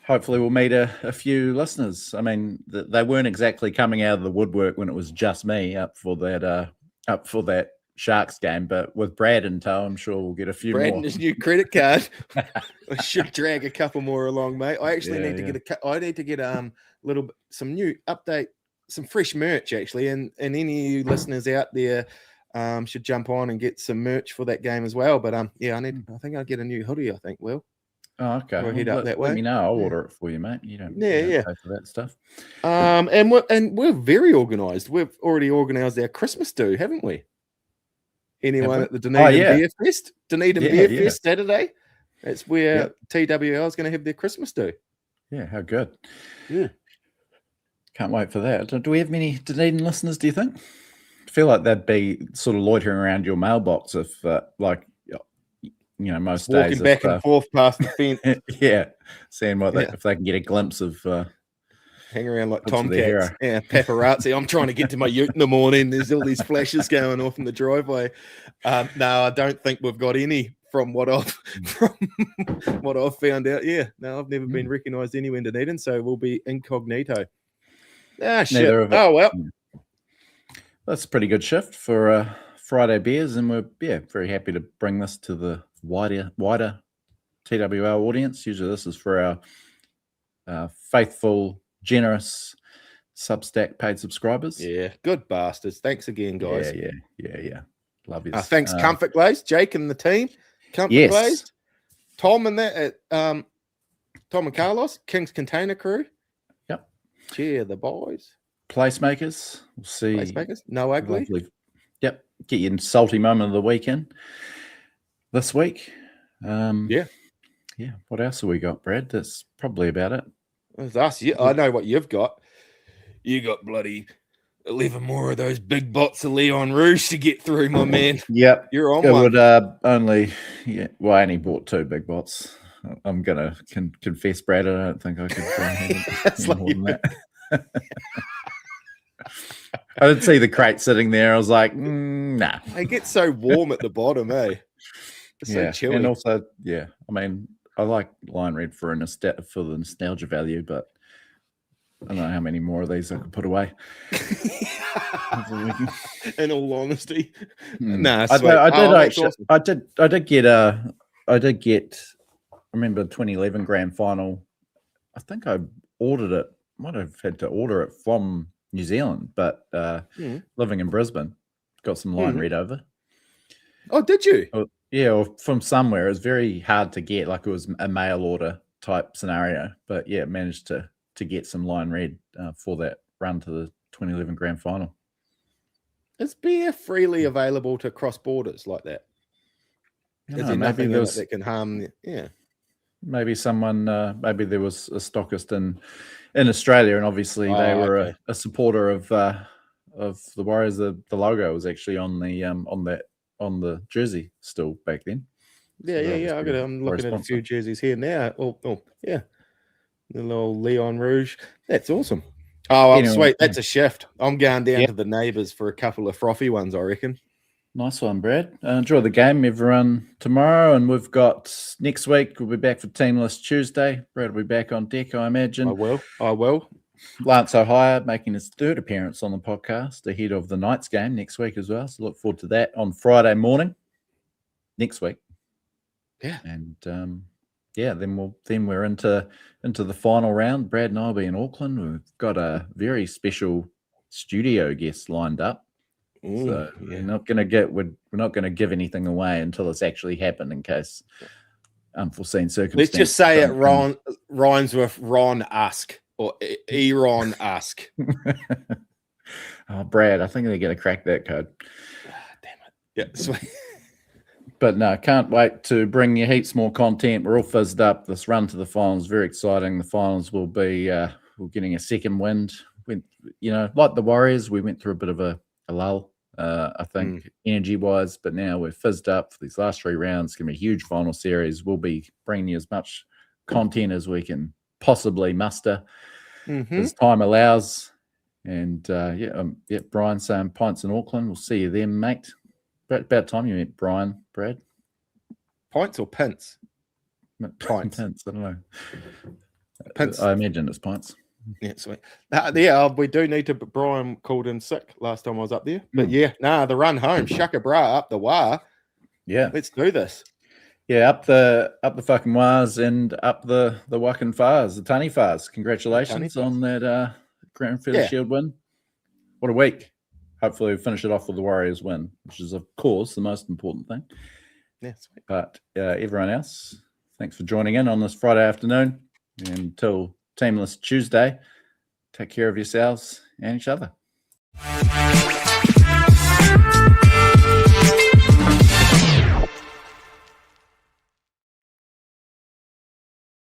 Hopefully we'll meet a few listeners. I mean, they weren't exactly coming out of the woodwork when it was just me up for that Sharks game, but with Brad in tow, I'm sure we'll get a few Brad more. and his new credit card. I should drag a couple more along, mate. I actually need to get some new update, some fresh merch actually, and any of you listeners out there should jump on and get some merch for that game as well. But I think I'll get a new hoodie. I think will. Oh, okay. We'll head up that way. Let me know. I'll order it for you, mate. You don't pay for that stuff. And we're very organised. We've already organised our Christmas do, haven't we? Anyone at the Dunedin Beer Fest? Dunedin Beer Fest Saturday. That's where TWL is going to have their Christmas do. Yeah, how good. Yeah. Can't wait for that. Do we have many Dunedin listeners, do you think? I feel like they'd be sort of loitering around your mailbox if, most walking days. Back and forth past the fence. Seeing if they can get a glimpse of... hang around like tomcats. Yeah, paparazzi. I'm trying to get to my ute in the morning. There's all these flashes going off in the driveway. No, I don't think we've got any from what I've found out. Yeah, no, I've never been recognised anywhere in Dunedin, so we'll be incognito. Shit. Oh, well. That's a pretty good shift for Friday beers, and we're very happy to bring this to the wider TWL audience. Usually this is for our faithful, generous Substack paid subscribers. Yeah, good bastards. Thanks again, guys. Yeah. Love you. Thanks, Comfort Glaze, Jake and the team. Comfort Glaze, Tom and that, Tom and Carlos, King's Container Crew. Yep. Cheer the boys. PlaceMakers. We'll see. PlaceMakers. No ugly. Lovely. Yep. Get your salty moment of the weekend this week. Yeah. What else have we got, Brad? That's probably about it. It's us. Yeah, I know what you've got. You got bloody 11 more of those big bots of Leon Rouge to get through, my man. Yep. You're on it one. Would only, I only bought 2 big bots. I'm going to confess, Brad, I don't think I could That's more than that. I did see the crate sitting there. I was like, nah. It gets so warm at the bottom, eh? It's so chilly. And also, I mean, I like Lion Red for the nostalgia value, but I don't know how many more of these I could put away. In all honesty, I did get. I remember 2011 grand final. I think I ordered it. Might have had to order it from New Zealand, but living in Brisbane, got some Lion Red over. Oh, did you? Or from somewhere. It was very hard to get. Like it was a mail order type scenario, but managed to get some Lion Red for that run to the 2011 grand final. Is beer freely available to cross borders like that? Is there nothing in it that can harm? Maybe someone. Maybe there was a stockist in Australia, and obviously they were a supporter of the Warriors. The logo was actually on the jersey still back then. I'm looking at a few jerseys here now. The little Leon Rouge. That's awesome. Oh, sweet. That's a shift. I'm going down to the neighbours for a couple of frothy ones, I reckon. Nice one, Brad. Enjoy the game, everyone, tomorrow. And we've got next week, we'll be back for Teamless Tuesday. Brad will be back on deck, I imagine. I will. Lance O'Hire making his third appearance on the podcast ahead of the Knights game next week as well. So look forward to that on Friday morning next week. Yeah. And then we're into the final round. Brad and I will be in Auckland. We've got a very special studio guest lined up. So we're not going to give anything away until it's actually happened, in case unforeseen circumstances. Let's just say it rhymes with Ron Ask or Eron Ask. Oh, Brad, I think they're going to crack that code. Damn it. Yeah, sweet. But no, can't wait to bring you heaps more content. We're all fizzed up. This run to the finals, very exciting. The finals will be, we're getting a second wind. Like the Warriors, we went through a bit of a lull, I think, energy-wise. But now we're fizzed up for these last 3 rounds. It's going to be a huge final series. We'll be bringing you as much content as we can possibly muster as time allows. And, Brian saying pints in Auckland. We'll see you then, mate. About time you met Brian, Brad. Pints or pints? Pints. I don't know. Pints. I imagine it's pints. Yeah, sweet. We do need to. Brian called in sick last time I was up there. But the run home, shaka bra up the Wah. Yeah, let's do this. Yeah, up the fucking Wahs and up the Wakan Fars, the Tunny Fars. Congratulations on that Ranfurly Shield win. What a week. Hopefully we finish it off with the Warriors win, which is, of course, the most important thing. Yeah, sweet. But everyone else, thanks for joining in on this Friday afternoon. And until Teamless Tuesday, take care of yourselves and each other.